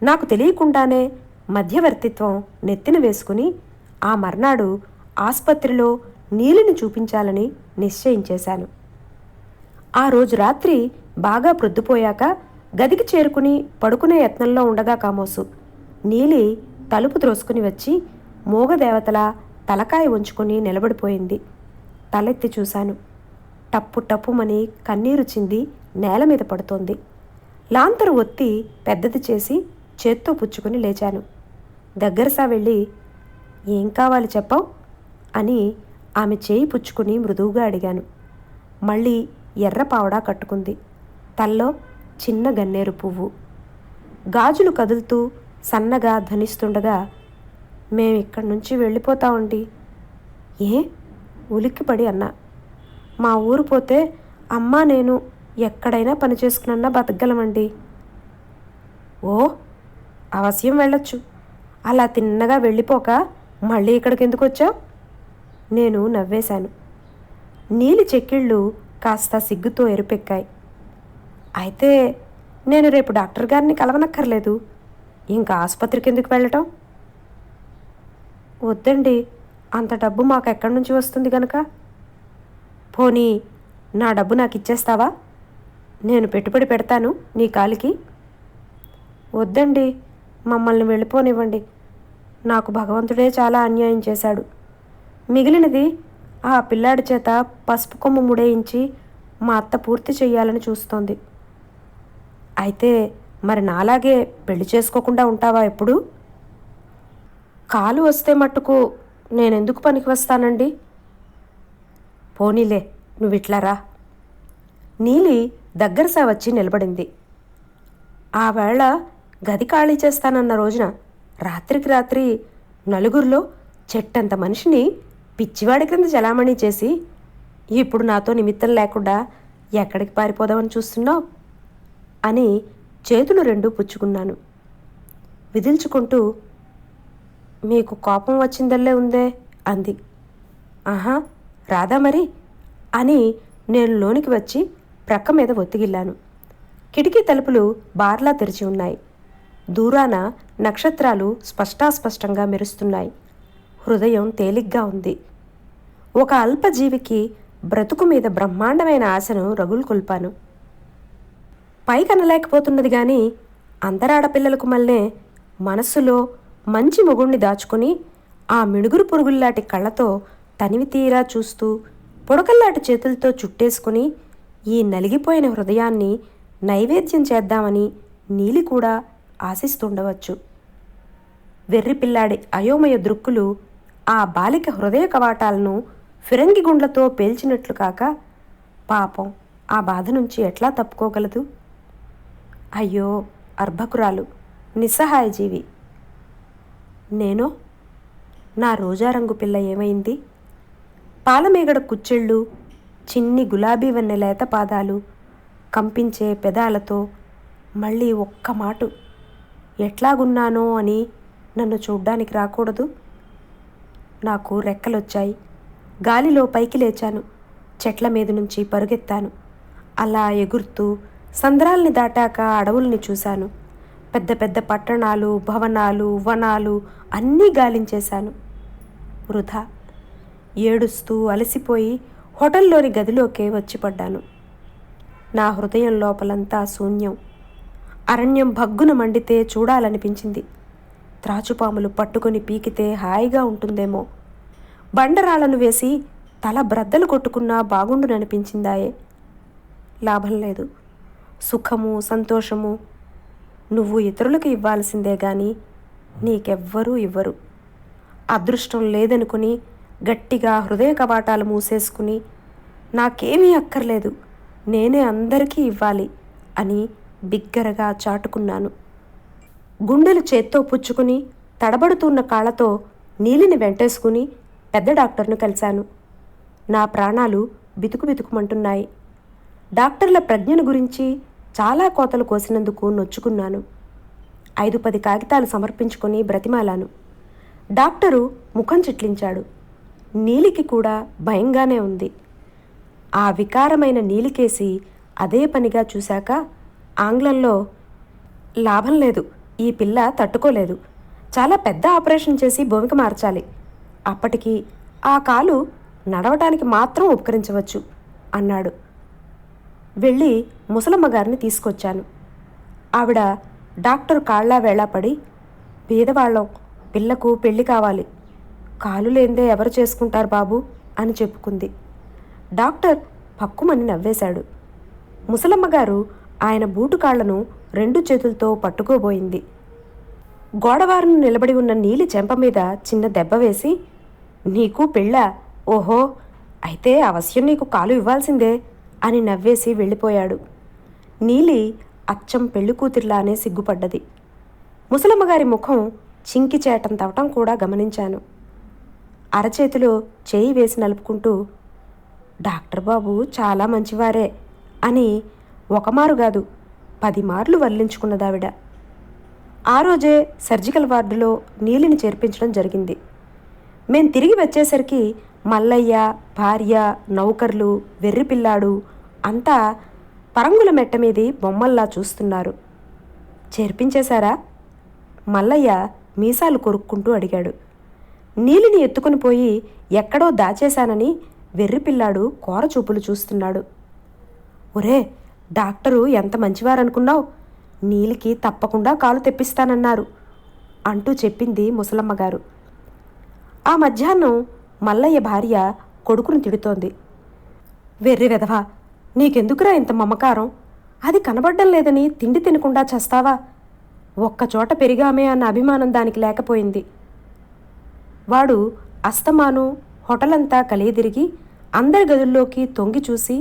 నాకు తెలియకుండానే మధ్యవర్తిత్వం నెత్తిన వేసుకుని ఆ మర్నాడు ఆసుపత్రిలో నీలిని చూపించాలని నిశ్చయించేశాను. ఆ రోజు రాత్రి బాగా ప్రొద్దుపోయాక గదికి చేరుకుని పడుకునే యత్నంలో ఉండగా కామోసు నీలి తలుపు త్రోసుకుని వచ్చి మోగదేవతలా తలకాయ ఉంచుకొని నిలబడిపోయింది. తలెత్తి చూశాను. టప్పు టప్పుమని కన్నీరు చింది నేల మీద పడుతోంది. లాంతరు ఒత్తి పెద్దది చేసి చేత్తో పుచ్చుకొని లేచాను. దగ్గరసా వెళ్ళి, ఏం కావాలి చెప్పావు అని ఆమె చేయి పుచ్చుకుని మృదువుగా అడిగాను. మళ్ళీ ఎర్ర పావడా కట్టుకుంది. తల్లో చిన్న గన్నేరు పువ్వు. గాజులు కదులుతూ సన్నగా ధ్వనిస్తుండగా, మేమిక్కడి నుంచి వెళ్ళిపోతామండి. ఏ? ఉలిక్కిపడి అన్నా. మా ఊరు పోతే అమ్మ నేను ఎక్కడైనా పని చేసుకున్నా బతకగలమండి. ఓ, అవశ్యం వెళ్ళొచ్చు. అలా తిన్నగా వెళ్ళిపోక మళ్ళీ ఇక్కడికి ఎందుకు వచ్చావు? నేను నవ్వేశాను. నీలి చెక్కిళ్ళు కాస్త సిగ్గుతో ఎరుపెక్కాయి. అయితే నేను రేపు డాక్టర్ గారిని కలవనక్కర్లేదు. ఇంకా ఆసుపత్రికి ఎందుకు వెళ్ళటం? వద్దండి, అంత డబ్బు మాకు ఎక్కడి నుంచి వస్తుంది గనక. పోనీ నా డబ్బు నాకు ఇచ్చేస్తావా? నేను పెట్టుబడి పెడతాను నీ కాలికి. వద్దండి, మమ్మల్ని వెళ్ళిపోనివ్వండి. నాకు భగవంతుడే చాలా అన్యాయం చేశాడు. మిగిలినది ఆ పిల్లాడి చేత పసుపు కొమ్ము ముడేయించి మా అత్త పూర్తి చెయ్యాలని చూస్తోంది. అయితే మరి నాలాగే పెళ్లి చేసుకోకుండా ఉంటావా ఎప్పుడు? కాలు వస్తే మట్టుకు నేనెందుకు పనికి వస్తానండి? పోనీలే, నువ్విట్లారా. నీలి దగ్గరసా వచ్చి నిలబడింది. ఆ వేళ గది ఖాళీ చేస్తానన్న రోజున రాత్రికి రాత్రి నలుగురిలో చెట్టంత మనిషిని పిచ్చివాడి క్రింద చలామణి చేసి ఇప్పుడు నాతో నిమిత్తం లేకుండా ఎక్కడికి పారిపోదామని చూస్తున్నావు అని చేతులు 2 పుచ్చుకున్నాను. విదిల్చుకుంటూ, మీకు కోపం వచ్చిందల్లే ఉందే అంది. ఆహా, రాదా మరి అని నేను లోనికి వచ్చి ప్రక్క మీద ఒత్తిగిల్లాను. కిటికీ తలుపులు బార్లా తెరిచి ఉన్నాయి. దూరాన నక్షత్రాలు స్పష్టాస్పష్టంగా మెరుస్తున్నాయి. హృదయం తేలిగ్గా ఉంది. ఒక అల్పజీవికి బ్రతుకు మీద బ్రహ్మాండమైన ఆశను రగులు కొల్పాను. పైకనలేకపోతున్నది గాని అందరాడపిల్లలకు మళ్ళీ మనస్సులో మంచి మొగుణ్ణి దాచుకుని ఆ మిడుగురు పురుగుల్లాంటి కళ్ళతో తనివి తీరా చూస్తూ పొడకల్లాటి చేతులతో చుట్టేసుకుని ఈ నలిగిపోయిన హృదయాన్ని నైవేద్యం చేద్దామని నీలి కూడా ఆశిస్తుండవచ్చు. వెర్రిపిల్లాడి అయోమయ దృక్కులు ఆ బాలిక హృదయ కవాటాలను ఫిరంగి గుండ్లతో పేల్చినట్లు కాక పాపం ఆ బాధ నుంచి ఎట్లా తప్పుకోగలదు? అయ్యో, అర్భకురాలు, నిస్సహాయ జీవి. నేను నా రోజారంగు పిల్ల ఏమైంది? పాలమేగడ కుచ్చెళ్ళు, చిన్ని గులాబీ వన్నె లేత పాదాలు, కంపించే పెదాలతో మళ్ళీ ఒక్క మాటు ఎట్లాగున్నానో అని నన్ను చూడ్డానికి రాకూడదు? నాకు రెక్కలొచ్చాయి. గాలిలో పైకి లేచాను. చెట్ల మీద నుంచి పరుగెత్తాను. అలా ఎగురుతూ సంద్రాల్ని దాటాక అడవుల్ని చూశాను. పెద్ద పెద్ద పట్టణాలు, భవనాలు, వనాలు అన్నీ గాలించేశాను. వృధా. ఏడుస్తూ అలసిపోయి హోటల్లోని గదిలోకే వచ్చిపడ్డాను. నా హృదయం లోపలంతా శూన్యం. అరణ్యం భగ్గున మండితే చూడాలనిపించింది. త్రాచుపాములు పట్టుకొని పీకితే హాయిగా ఉంటుందేమో. బండరాళ్లను వేసి తల బ్రద్దలు కొట్టుకున్నా బాగుండుననిపించిందాయే. లాభం లేదు. సుఖము, సంతోషము నువ్వు ఇతరులకు ఇవ్వాల్సిందే గాని నీకెవ్వరూ ఇవ్వరు. అదృష్టం లేదనుకుని గట్టిగా హృదయ కవాటాలు మూసేసుకుని నాకేమీ అక్కర్లేదు, నేనే అందరికీ ఇవ్వాలి అని బిగ్గరగా చాటుకున్నాను. గుండెలు చేత్తో పుచ్చుకుని తడబడుతున్న కాళ్లతో నీలిని వెంటేసుకుని పెద్ద డాక్టర్ను కలిశాను. నా ప్రాణాలు బితుకు బితుకుమంటున్నాయి. డాక్టర్ల ప్రజ్ఞను గురించి చాలా కోతలు కోసినందుకు నొచ్చుకున్నాను. 5-10 కాగితాలు సమర్పించుకొని బ్రతిమాలాను. డాక్టరు ముఖం చిట్లించాడు. నీలికి కూడా భయంగానే ఉంది. ఆ వికారమైన నీలికేసి అదే పనిగా చూశాక ఆంగ్లంలో, లాభం లేదు, ఈ పిల్ల తట్టుకోలేదు, చాలా పెద్ద ఆపరేషన్ చేసి భూమికి మార్చాలి, అప్పటికి ఆ కాలు నడవటానికి మాత్రం ఉపకరించవచ్చు అన్నాడు. వెళ్ళి ముసలమ్మ గారిని తీసుకొచ్చాను. ఆవిడ డాక్టర్ కాళ్ళ వేళాపడి, బీదవాళ్ళం, పిల్లకు పెళ్లి కావాలి, కాలు లేందే ఎవరు చేసుకుంటారు బాబు అని చెప్పుకుంది. డాక్టర్ పక్కుమని నవ్వేశాడు. ముసలమ్మగారు ఆయన బూటు కాళ్లను 2 చేతులతో పట్టుకోబోయింది. గోడవారును నిలబడి ఉన్న నీలి చెంప మీద చిన్న దెబ్బ వేసి, నీకు పెళ్ళా? ఓహో, అయితే అవశ్యం నీకు కాలు ఇవ్వాల్సిందే అని నవ్వేసి వెళ్ళిపోయాడు. నీలి అచ్చం పెళ్లి కూతురిలానే సిగ్గుపడ్డది. ముసలమ్మగారి ముఖం చింకి చేటంతవటం కూడా గమనించాను. అరచేతిలో చేయి వేసి నలుపుకుంటూ, డాక్టర్ బాబు చాలా మంచివారే అని ఒకమారు కాదు 10 మార్లు వల్లించుకున్నదావిడ. ఆ రోజే సర్జికల్ వార్డులో నీలిని చేర్పించడం జరిగింది. మేం తిరిగి వచ్చేసరికి మల్లయ్య, భార్య, నౌకర్లు, వెర్రిపిల్లాడు అంతా పరంగుల మెట్ట మీది బొమ్మల్లా చూస్తున్నారు. చేర్పించేశారా? మల్లయ్య మీసాలు కొరుక్కుంటూ అడిగాడు. నీలిని ఎత్తుకుని పోయి ఎక్కడో దాచేశానని వెర్రిపిల్లాడు కోరచూపులు చూస్తున్నాడు. ఒరే, డాక్టరు ఎంత మంచివారనుకున్నావు, నీలికి తప్పకుండా కాలు తెప్పిస్తానన్నారు అంటూ చెప్పింది ముసలమ్మగారు. ఆ మధ్యాహ్నం మల్లయ్య భార్య కొడుకును తిడుతోంది. వెర్రి వెధవా, నీకెందుకురా ఇంత మమకారం? అది కనబడ్డం లేదని తిండి తినకుండా చస్తావా? ఒక్కచోట పెరిగామే అన్న అభిమానం దానికి లేకపోయింది. వాడు అస్తమాను హోటలంతా కలియదిరిగి అందరి గదుల్లోకి తొంగి చూసి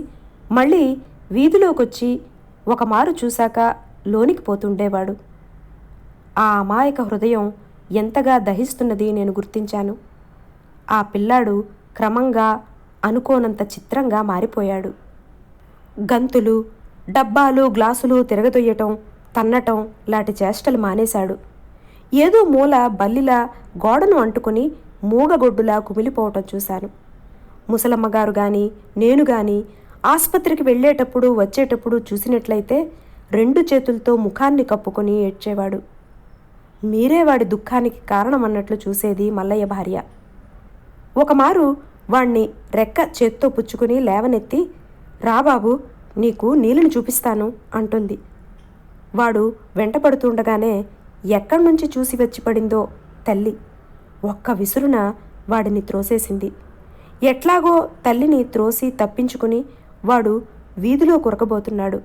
మళ్ళీ వీధిలోకొచ్చి ఒకమారు చూశాక లోనికి పోతుండేవాడు. ఆ అమాయక హృదయం ఎంతగా దహిస్తున్నది నేను గుర్తించాను. ఆ పిల్లాడు క్రమంగా అనుకోనంత చిత్రంగా మారిపోయాడు. గంతులు, డబ్బాలు, గ్లాసులు తిరగదొయ్యటం, తన్నటం లాంటి చేష్టలు మానేశాడు. ఏదో మూల బల్లిలా గోడను అంటుకొని మూగగొడ్డులా కుమిలిపోవటం చూశాను. ముసలమ్మగారు గాని నేను గాని ఆసుపత్రికి వెళ్ళేటప్పుడు వచ్చేటప్పుడు చూసినట్లయితే 2 చేతులతో ముఖాన్ని కప్పుకొని ఏడ్చేవాడు. మీరే వాడి దుఃఖానికి కారణమన్నట్లు చూసేది మల్లయ్య భార్య. ఒకమారు వాణ్ణి రెక్క చేత్తో పుచ్చుకుని లేవనెత్తి, రాబాబు, నీకు నీళ్ళని చూపిస్తాను అంటుంది. వాడు వెంటపడుతుండగానే ఎక్కడి నుంచి చూసి వచ్చి పడిందో తల్లి ఒక్క విసురున వాడిని త్రోసేసింది. ఎట్లాగో తల్లిని త్రోసి తప్పించుకుని వాడు వీధిలో కొరకబోతున్నాడు.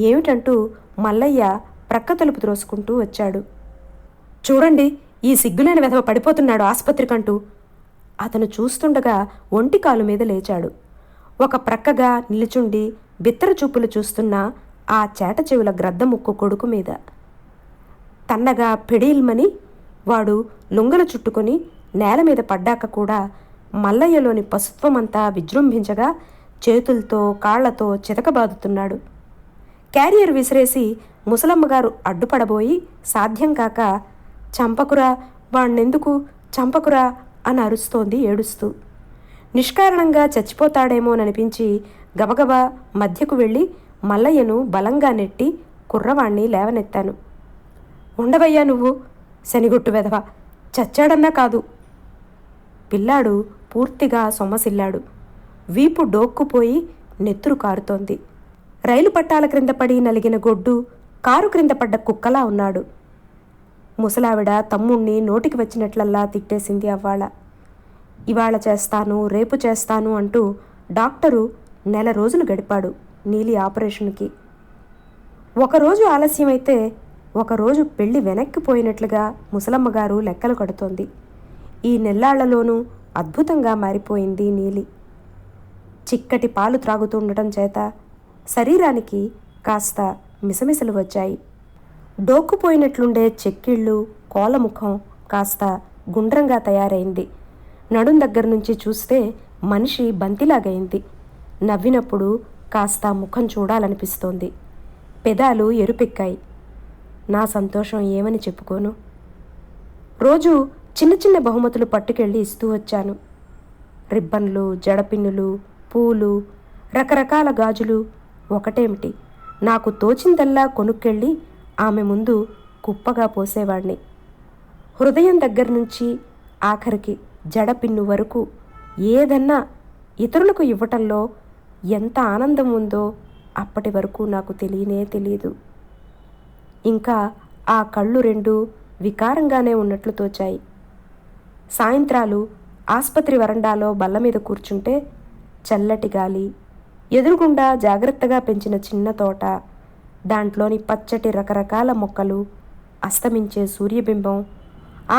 ఏమిటంటూ మల్లయ్య ప్రక్క తలుపు త్రోసుకుంటూ వచ్చాడు. చూడండి, ఈ సిగ్గులేని వెధవ పడిపోతున్నాడు ఆసుపత్రికంటూ. అతను చూస్తుండగా ఒంటి కాలు మీద లేచాడు. ఒక ప్రక్కగా నిలుచుండి బిత్తర చూపులు చూస్తున్న ఆ చేట చెవుల గ్రద్ద ముక్కు కొడుకు మీద తన్నగా పెడీల్మని వాడు లుంగలు చుట్టుకొని నేల మీద పడ్డాక కూడా మల్లయ్యలోని పశుత్వమంతా విజృంభించగా చేతులతో కాళ్లతో చితకబాదుతున్నాడు. క్యారియర్ విసిరేసి ముసలమ్మగారు అడ్డుపడబోయి సాధ్యం కాక, చంపకురా, వాణ్ణెందుకు చంపకురా అని అరుస్తోంది ఏడుస్తూ. నిష్కారణంగా చచ్చిపోతాడేమోననిపించి గబగబా మధ్యకు వెళ్ళి మల్లయ్యను బలంగా నెట్టి కుర్రవాణ్ణి లేవనెత్తాను. ఉండవయ్యా నువ్వు, శనిగుట్టు వెధవ, చచ్చాడన్నా కాదు. పిల్లాడు పూర్తిగా సొమ్మసిల్లాడు. వీపు డోక్కుపోయి నెత్తురు కారుతోంది. రైలు పట్టాల క్రింద పడి నలిగిన గొడ్డు కారు క్రింద పడ్డ కుక్కలా ఉన్నాడు. ముసలావిడ తమ్ముణ్ణి నోటికి వచ్చినట్లల్లా తిట్టేసింది అవ్వాళ. ఇవాళ చేస్తాను, రేపు చేస్తాను అంటూ డాక్టరు 4 రోజులు గడిపాడు నీలి ఆపరేషన్కి. ఒకరోజు ఆలస్యమైతే ఒకరోజు పెళ్లి వెనక్కిపోయినట్లుగా ముసలమ్మగారు లెక్కలు కడుతోంది. ఈ నెల్లాళ్లలోనూ అద్భుతంగా మారిపోయింది నీలి. చిక్కటి పాలు త్రాగుతుండటం చేత శరీరానికి కాస్త మిసమిసలు వచ్చాయి. డోక్కుపోయినట్లుండే చెక్కిళ్ళు, కోలముఖం కాస్త గుండ్రంగా తయారైంది. నడుం దగ్గర నుంచి చూస్తే మనిషి బంతిలాగైంది. నవ్వినప్పుడు కాస్త ముఖం చూడాలనిపిస్తోంది. పెదాలు ఎరుపెక్కాయి. నా సంతోషం ఏమని చెప్పుకోను. రోజు చిన్న చిన్న బహుమతులు పట్టుకెళ్ళి ఇస్తూ వచ్చాను. రిబ్బన్లు, జడపిన్నులు, పూలు, రకరకాల గాజులు. ఒకటేమిటి, నాకు తోచిందల్లా కొనుక్కెళ్ళి ఆమె ముందు కుప్పగా పోసేవాణ్ణి. హృదయం దగ్గర నుంచి ఆఖరికి జడపిన్ను వరకు ఏదన్నా ఇతరులకు ఇవ్వటంలో ఎంత ఆనందం ఉందో అప్పటి వరకు నాకు తెలియదు. ఇంకా ఆ కళ్ళు 2 వికారంగానే ఉన్నట్లు తోచాయి. సాయంత్రాలు ఆస్పత్రి వరండాలో బల్ల మీద కూర్చుంటే చల్లటి గాలి, ఎదురుగుండా జాగ్రత్తగా పెంచిన చిన్న తోట, దాంట్లోని పచ్చటి రకరకాల మొక్కలు, అస్తమించే సూర్యబింబం,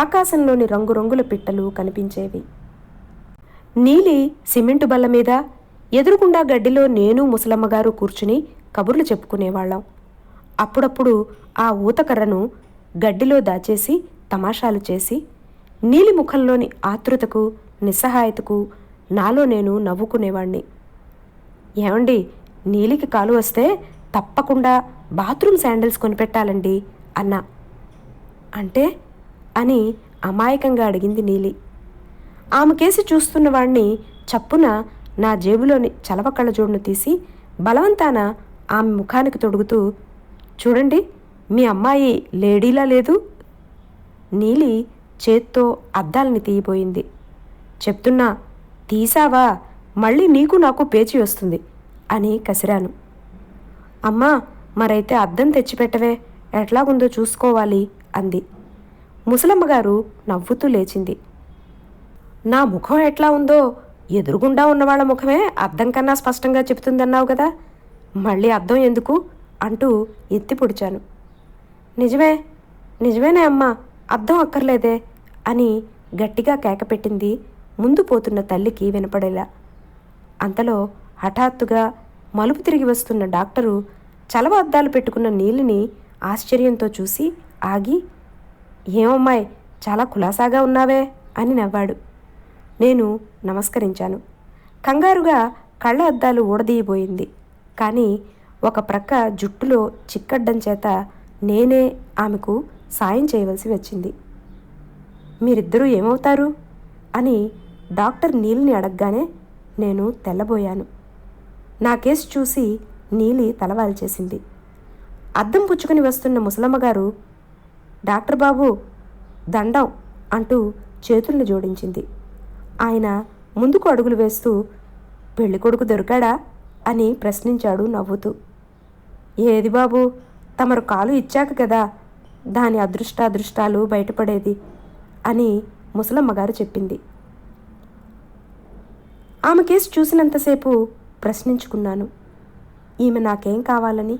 ఆకాశంలోని రంగురంగుల పిట్టలు కనిపించేవి. నీలి సిమెంటు బల్ల మీద, ఎదురుగుండా గడ్డిలో నేను ముసలమ్మగారు కూర్చుని కబుర్లు చెప్పుకునేవాళ్ళం. అప్పుడప్పుడు ఆ ఊతకర్రను గడ్డిలో దాచేసి తమాషాలు చేసి నీలి ముఖంలోని ఆతృతకు, నిస్సహాయతకు నాలో నేను నవ్వుకునేవాణ్ణి. ఏమండి, నీలికి కాలు వస్తే తప్పకుండా బాత్రూమ్ శాండిల్స్ కొనిపెట్టాలండి అన్నా. అంటే అని అమాయకంగా అడిగింది నీలి. ఆమె కేసి చూస్తున్న వాణ్ణి చప్పున నా జేబులోని చలవ కళ్ళజోడును తీసి బలవంతాన ఆమె ముఖానికి తొడుగుతూ, చూడండి, మీ అమ్మాయి లేడీలా లేదు. నీలి చేత్తో అద్దాలని తీయబోయింది. చెప్తున్నా, తీసావా మళ్ళీ నీకు నాకు పేచి వస్తుంది అని కసిరాను. అమ్మా, మరైతే అద్దం తెచ్చిపెట్టవే, ఎట్లాగుందో చూసుకోవాలి అంది. ముసలమ్మగారు నవ్వుతూ లేచింది. నా ముఖం ఎట్లా ఉందో ఎదురుగుండా ఉన్నవాళ్ల ముఖమే అద్దం కన్నా స్పష్టంగా చెప్తుందన్నావు కదా, మళ్ళీ అద్దం ఎందుకు అంటూ ఎత్తి పొడిచాను. నిజమేనే అమ్మా, అద్దం అక్కర్లేదే అని గట్టిగా కేకపెట్టింది ముందు పోతున్న తల్లికి వినపడేలా. అంతలో హఠాత్తుగా మలుపు తిరిగి వస్తున్న డాక్టరు చలవ అద్దాలు పెట్టుకున్న నీలిని ఆశ్చర్యంతో చూసి ఆగి, ఏమమ్మాయి, చాలా కులాసాగా ఉన్నావే అని నవ్వాడు. నేను నమస్కరించాను. కంగారుగా కళ్ళ అద్దాలు ఊడదీయబోయింది. కానీ ఒక ప్రక్క జుట్టులో చిక్కడ్డం చేత నేనే ఆమెకు సాయం చేయవలసి వచ్చింది. మీరిద్దరూ ఏమవుతారు అని డాక్టర్ నీలిని అడగగానే నేను తెల్లబోయాను. నా కేసు చూసి నీలి తలవాల్చేసింది. అద్దం పుచ్చుకుని వస్తున్న ముసలమ్మగారు, డాక్టర్ బాబు దండం అంటూ చేతుల్ని జోడించింది. ఆయన ముందుకు అడుగులు వేస్తూ, పెళ్ళికొడుకు దొరికాడా అని ప్రశ్నించాడు నవ్వుతూ. ఏది బాబు, తమరు కాలు ఇచ్చాక కదా దాని అదృష్టాలు బయటపడేది అని ముసలమ్మగారు చెప్పింది. ఆమె కేసు చూసినంతసేపు ప్రశ్నించుకున్నాను, ఈమె నాకేం కావాలని.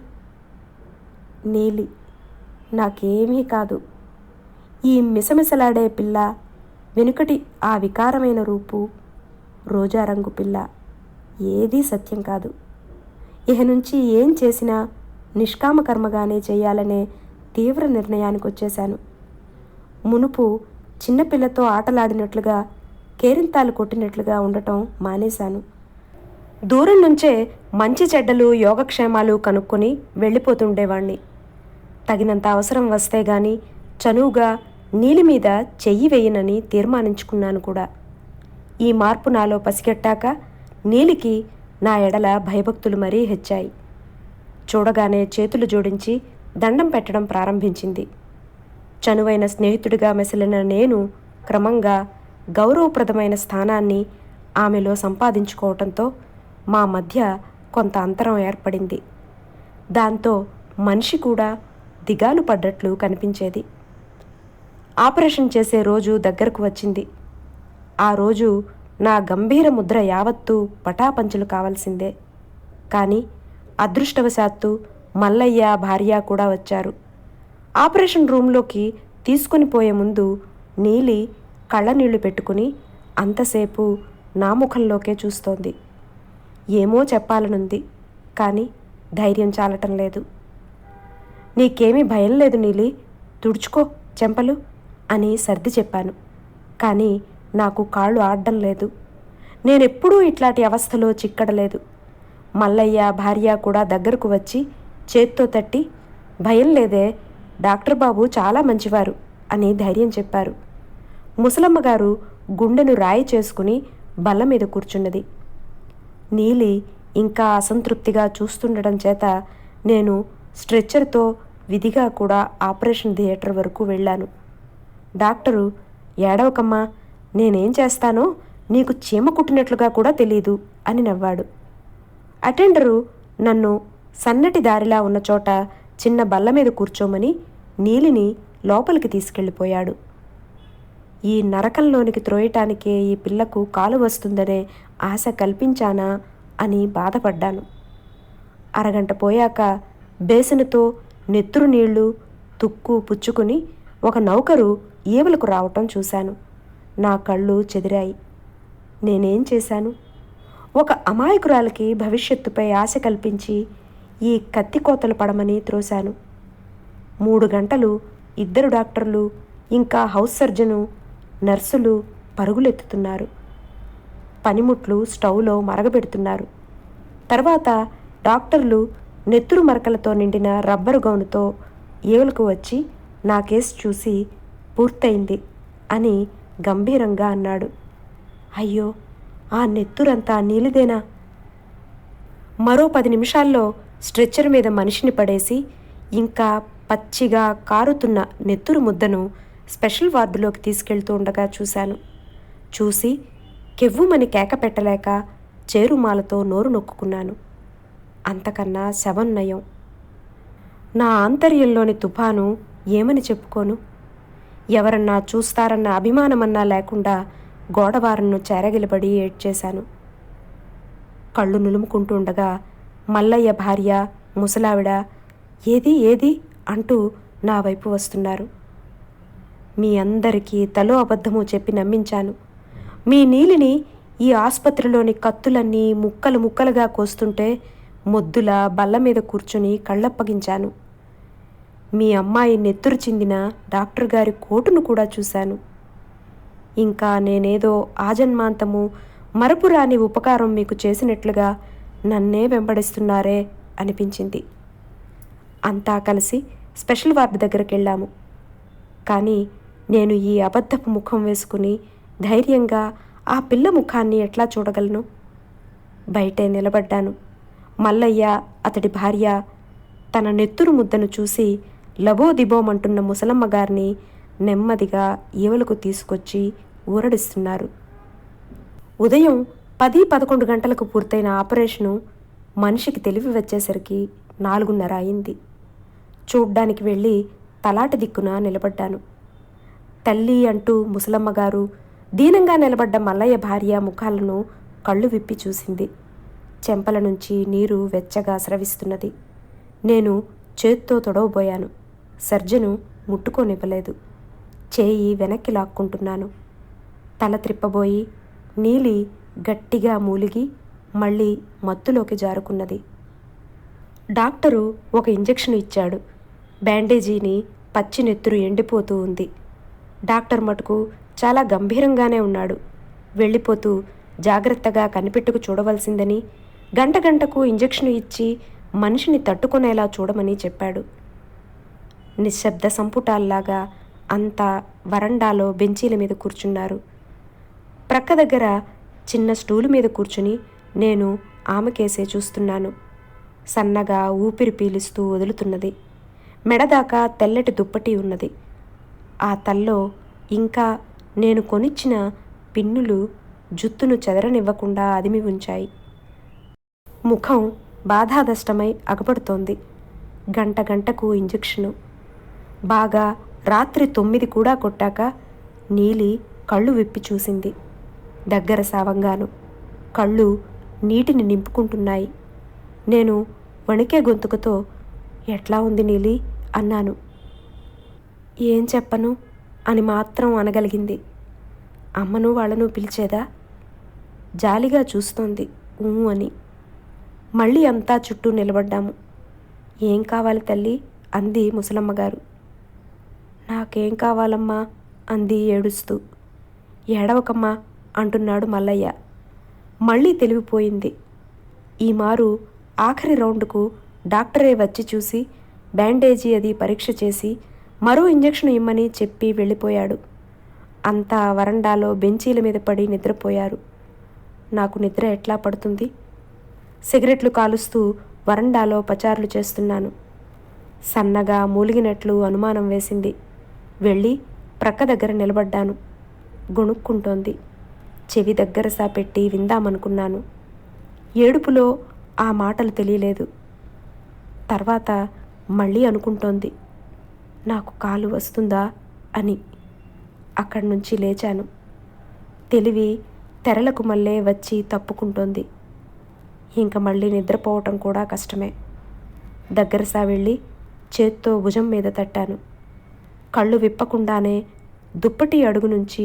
నీలి, నాకేమీ కాదు. ఈ మిసమిసలాడే పిల్ల, వెనుకటి ఆ వికారమైన రూపు, రోజారంగు పిల్ల ఏదీ సత్యం కాదు. ఇహ నుంచి ఏం చేసినా నిష్కామకర్మగానే చేయాలనే తీవ్ర నిర్ణయానికి వచ్చేశాను. మునుపు చిన్నపిల్లతో ఆటలాడినట్లుగా, కేరింతాలు కొట్టినట్లుగా ఉండటం మానేశాను. దూరం నుంచే మంచి చెడ్డలు, యోగక్షేమాలు కనుక్కొని వెళ్ళిపోతుండేవాణ్ణి. తగినంత అవసరం వస్తే గాని చనువుగా నీలి మీద చెయ్యి వేయనని తీర్మానించుకున్నాను కూడా. ఈ మార్పు నాలో పసిగట్టాక నీలికి నా ఎడల భయభక్తులు మరీ హెచ్చాయి. చూడగానే చేతులు జోడించి దండం పెట్టడం ప్రారంభించింది. చనువైన స్నేహితుడిగా మెసిలిన నేను క్రమంగా గౌరవప్రదమైన స్థానాన్ని ఆమెలో సంపాదించుకోవటంతో మా మధ్య కొంత అంతరం ఏర్పడింది. దాంతో మనిషి కూడా దిగాలు పడ్డట్లు కనిపించేది. ఆపరేషన్ చేసే రోజు దగ్గరకు వచ్చింది. ఆ రోజు నా గంభీర ముద్ర యావత్తూ పటాపంచలు కావాల్సిందే. కానీ అదృష్టవశాత్తు మల్లయ్య భార్య కూడా వచ్చారు. ఆపరేషన్ రూంలోకి తీసుకుని పోయే ముందు నీలి కళ్ళనీళ్లు పెట్టుకుని అంతసేపు నా ముఖంలోకే చూస్తోంది. ఏమో చెప్పాలనుంది, కానీ ధైర్యం చాలటం లేదు. నీకేమీ భయం లేదు నీలి, తుడుచుకో చెంపలు అని సర్ది చెప్పాను. కానీ నాకు కాళ్ళు ఆడడం లేదు. నేనెప్పుడూ ఇట్లాంటి అవస్థలో చిక్కడలేదు. మల్లయ్య భార్య కూడా దగ్గరకు వచ్చి చేత్తో తట్టి, భయం లేదే, డాక్టర్ బాబు చాలా మంచివారు అని ధైర్యం చెప్పారు. ముసలమ్మగారు గుండెను రాయి చేసుకుని బల్ల మీద కూర్చున్నది. నీలి ఇంకా అసంతృప్తిగా చూస్తుండడం చేత నేను స్ట్రెచ్చర్తో విధిగా కూడా ఆపరేషన్ థియేటర్ వరకు వెళ్ళాను. డాక్టరు, ఏడవకమ్మా, నేనేం చేస్తానో నీకు చీమ కుట్టినట్లుగా కూడా తెలీదు అని నవ్వాడు. అటెండరు నన్ను సన్నటి దారిలా ఉన్న చోట చిన్న బల్ల మీద కూర్చోమని నీలిని లోపలికి తీసుకెళ్ళిపోయాడు. ఈ నరకంలోనికి త్రోయటానికే ఈ పిల్లకు కాలు వస్తుందనే ఆశ కల్పించానా అని బాధపడ్డాను. అరగంట పోయాక బేసనుతో నెత్తురు నీళ్లు తుక్కు పుచ్చుకుని ఒక నౌకరు ఈవలకు రావటం చూశాను. నా కళ్ళు చెదిరాయి. నేనేం చేశాను? ఒక అమాయకురాలికి భవిష్యత్తుపై ఆశ కల్పించి ఈ కత్తికోతలు పడమని త్రోశాను. 3 గంటలు 2 డాక్టర్లు ఇంకా హౌస్ సర్జను నర్సులు పరుగులెత్తుతున్నారు. పనిముట్లు స్టవ్లో మరగబెడుతున్నారు. తర్వాత డాక్టర్లు నెత్తురు మరకలతో నిండిన రబ్బరు గౌనుతో ఏవలకు వచ్చి నా కేసు చూసి పూర్తయింది అని గంభీరంగా అన్నాడు. అయ్యో, ఆ నెత్తురంతా నీలిదేనా? మరో 10 నిమిషాల్లో స్ట్రెచ్చర్ మీద మనిషిని పడేసి ఇంకా పచ్చిగా కారుతున్న నెత్తురు ముద్దను స్పెషల్ వార్డులోకి తీసుకెళ్తూ ఉండగా చూసి కెవ్వుమని కేక పెట్టలేక చేరుమాలతో నోరు నొక్కుకున్నాను. అంతకన్నా శవం నయం. నా ఆంతర్యంలోని తుఫాను ఏమని చెప్పుకోను? ఎవరన్నా చూస్తారన్న అభిమానమన్నా లేకుండా గోడవారను చేరగిలబడి ఏడ్చేశాను. కళ్ళు నులుముకుంటూ ఉండగా మల్లయ్య భార్య ముసలావిడ ఏది ఏది అంటూ నా వైపు వస్తున్నారు. మీ అందరికీ తలో అబద్ధము చెప్పి నమ్మించాను. మీ నీలిని ఈ ఆసుపత్రిలోని కత్తులన్నీ ముక్కలు ముక్కలుగా కోస్తుంటే మొద్దుల బల్ల మీద కూర్చుని కళ్ళప్పగించాను. మీ అమ్మాయి నెత్తురు చిందిన డాక్టర్ గారి కోటును కూడా చూశాను. ఇంకా నేనేదో ఆజన్మాంతము మరపురాని ఉపకారం మీకు చేసినట్లుగా నన్నే వెంబడిస్తున్నారే అనిపించింది. అంతా కలిసి స్పెషల్ వార్డు దగ్గరికి వెళ్ళాము. కానీ నేను ఈ అబద్ధపు ముఖం వేసుకుని ధైర్యంగా ఆ పిల్ల ముఖాన్ని ఎట్లా చూడగలను? బయటే నిలబడ్డాను. మల్లయ్య అతడి భార్య తన నెత్తురు ముద్దను చూసి లబోదిబోమంటున్న ముసలమ్మ గారిని నెమ్మదిగా ఈవలకు తీసుకొచ్చి ఊరడిస్తున్నారు. ఉదయం 10-11 గంటలకు పూర్తయిన ఆపరేషను మనిషికి తెలివి వచ్చేసరికి 4:30 అయింది. చూడ్డానికి వెళ్ళి తలాటి దిక్కున నిలబడ్డాను. తల్లి అంటూ ముసలమ్మగారు దీనంగా నిలబడ్డ మల్లయ్య భార్య ముఖాలను కళ్ళు విప్పి చూసింది. చెంపల నుంచి నీరు వెచ్చగా స్రవిస్తున్నది. నేను చేత్తో తొడవబోయాను. సర్జను ముట్టుకోనివ్వలేదు. చేయి వెనక్కి లాక్కుంటున్నాను. తల త్రిప్పబోయి నీలి గట్టిగా మూలిగి మళ్ళీ మత్తులోకి జారుకున్నది. డాక్టరు ఒక ఇంజెక్షన్ ఇచ్చాడు. బ్యాండేజీని పచ్చి నెత్తురు ఎండిపోతూ ఉంది. డాక్టర్ మటుకు చాలా గంభీరంగానే ఉన్నాడు. వెళ్ళిపోతూ జాగ్రత్తగా కనిపెట్టుకు చూడవలసిందని, గంటకు ఇంజెక్షన్ ఇచ్చి మనిషిని తట్టుకునేలా చూడమని చెప్పాడు. నిశ్శబ్ద సంపుటాల్లాగా అంతా వరండాలో బెంచీల మీద కూర్చున్నారు. ప్రక్క దగ్గర చిన్న స్టూలు మీద కూర్చుని నేను ఆమె కేసే చూస్తున్నాను. సన్నగా ఊపిరి పీలుస్తూ వదులుతున్నది. మెడదాకా తెల్లటి దుప్పటి ఉన్నది. ఆ తల్లో ఇంకా నేను కొనిచ్చిన పిన్నులు జుత్తును చెదరనివ్వకుండా అదిమి ఉంచాయి. ముఖం బాధాదష్టమై అగపడుతోంది. గంట గంటకు ఇంజెక్షను. బాగా రాత్రి 9 కూడా కొట్టాక నీలి కళ్ళు విప్పి చూసింది. దగ్గర సావంగాను. కళ్ళు నీటిని నింపుకుంటున్నాయి. నేను వణికే గొంతుకుతో, ఎట్లా ఉంది నీలి అన్నాను. ఏం చెప్పను అని మాత్రం అనగలిగింది. అమ్మను వాళ్ళను పిలిచేదా? జాలిగా చూస్తోంది ఊ అని. మళ్ళీ అంతా చుట్టూ నిలబడ్డాము. ఏం కావాలి తల్లి అంది ముసలమ్మగారు. నాకేం కావాలమ్మా అంది ఏడుస్తూ. ఏడవకమ్మా అంటున్నాడు మల్లయ్య. మళ్ళీ తెలివిపోయింది. ఈ మారు ఆఖరి రౌండ్కు డాక్టరే వచ్చి చూసి బ్యాండేజీ అది పరీక్ష చేసి మరో ఇంజెక్షన్ ఇమ్మని చెప్పి వెళ్ళిపోయాడు. అంతా వరండాలో బెంచీల మీద పడి నిద్రపోయారు. నాకు నిద్ర ఎట్లా పడుతుంది? సిగరెట్లు కాలుస్తూ వరండాలో పచారులు చేస్తున్నాను. సన్నగా మూలిగినట్లు అనుమానం వేసింది. వెళ్ళి ప్రక్క దగ్గర నిలబడ్డాను. గొణుక్కుంటోంది. చెవి దగ్గర సాపెట్టి విందామనుకున్నాను. ఏడుపులో ఆ మాటలు తెలియలేదు. తర్వాత మళ్ళీ అనుకుంటోంది, నాకు కాలు వస్తుందా అని. అక్కడి నుంచి లేచాను. తెలివి తెరలకు మళ్ళీ వచ్చి తప్పుకుంటోంది. ఇంక మళ్ళీ నిద్రపోవటం కూడా కష్టమే. దగ్గరసా వెళ్ళి చేత్తో భుజం మీద తట్టాను. కళ్ళు విప్పకుండానే దుప్పటి అడుగు నుంచి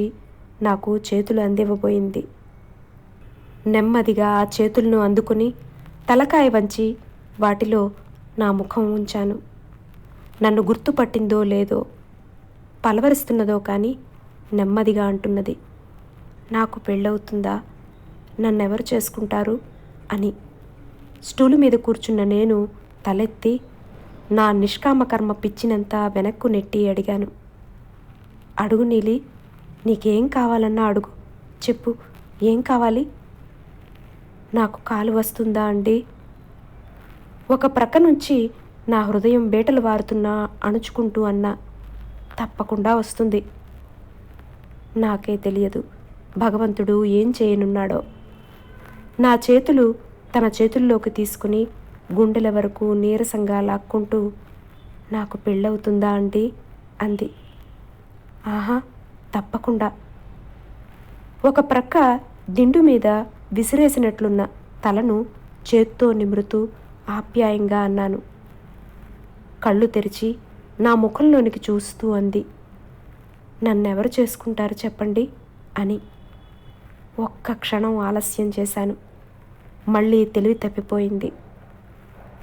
నాకు చేతులు అందివ్వబోయింది. నెమ్మదిగా ఆ చేతులను అందుకుని తలకాయ వంచి వాటిలో నా ముఖం ఉంచాను. నన్ను గుర్తుపట్టిందో లేదో, పలవరిస్తున్నదో కానీ నెమ్మదిగా అంటున్నది, నాకు పెళ్ళవుతుందా? నన్నెవరు చేసుకుంటారు అని. స్టూలు మీద కూర్చున్న నేను తలెత్తి నా నిష్కామకర్మ పిచ్చినంతా వెనక్కు నెట్టి అడిగాను. అడుగు నీలి, నీకేం కావాలన్నా అడుగు. చెప్పు, ఏం కావాలి? నాకు కాలు వస్తుందా అండి? ఒక ప్రక్క నుంచి నా హృదయం బేటలు వారుతున్నా అణుచుకుంటూ అన్నా. తప్పకుండా వస్తుంది. నాకే తెలియదు భగవంతుడు ఏం చేయనున్నాడో. నా చేతులు తన చేతుల్లోకి తీసుకుని గుండెల వరకు నీరసంగా లాక్కుంటూ, నాకు పెళ్ళవుతుందా అండి అంది. ఆహా, తప్పకుండా. ఒక ప్రక్క దిండు మీద విసిరేసినట్లున్న తలను చేత్తో నిమురుతూ ఆప్యాయంగా అన్నాను. కళ్ళు తెరిచి నా ముఖంలోనికి చూస్తూ అంది, నన్నెవరు చేసుకుంటారు చెప్పండి అని. ఒక్క క్షణం ఆలస్యం చేశాను. మళ్ళీ తెలివి తప్పిపోయింది.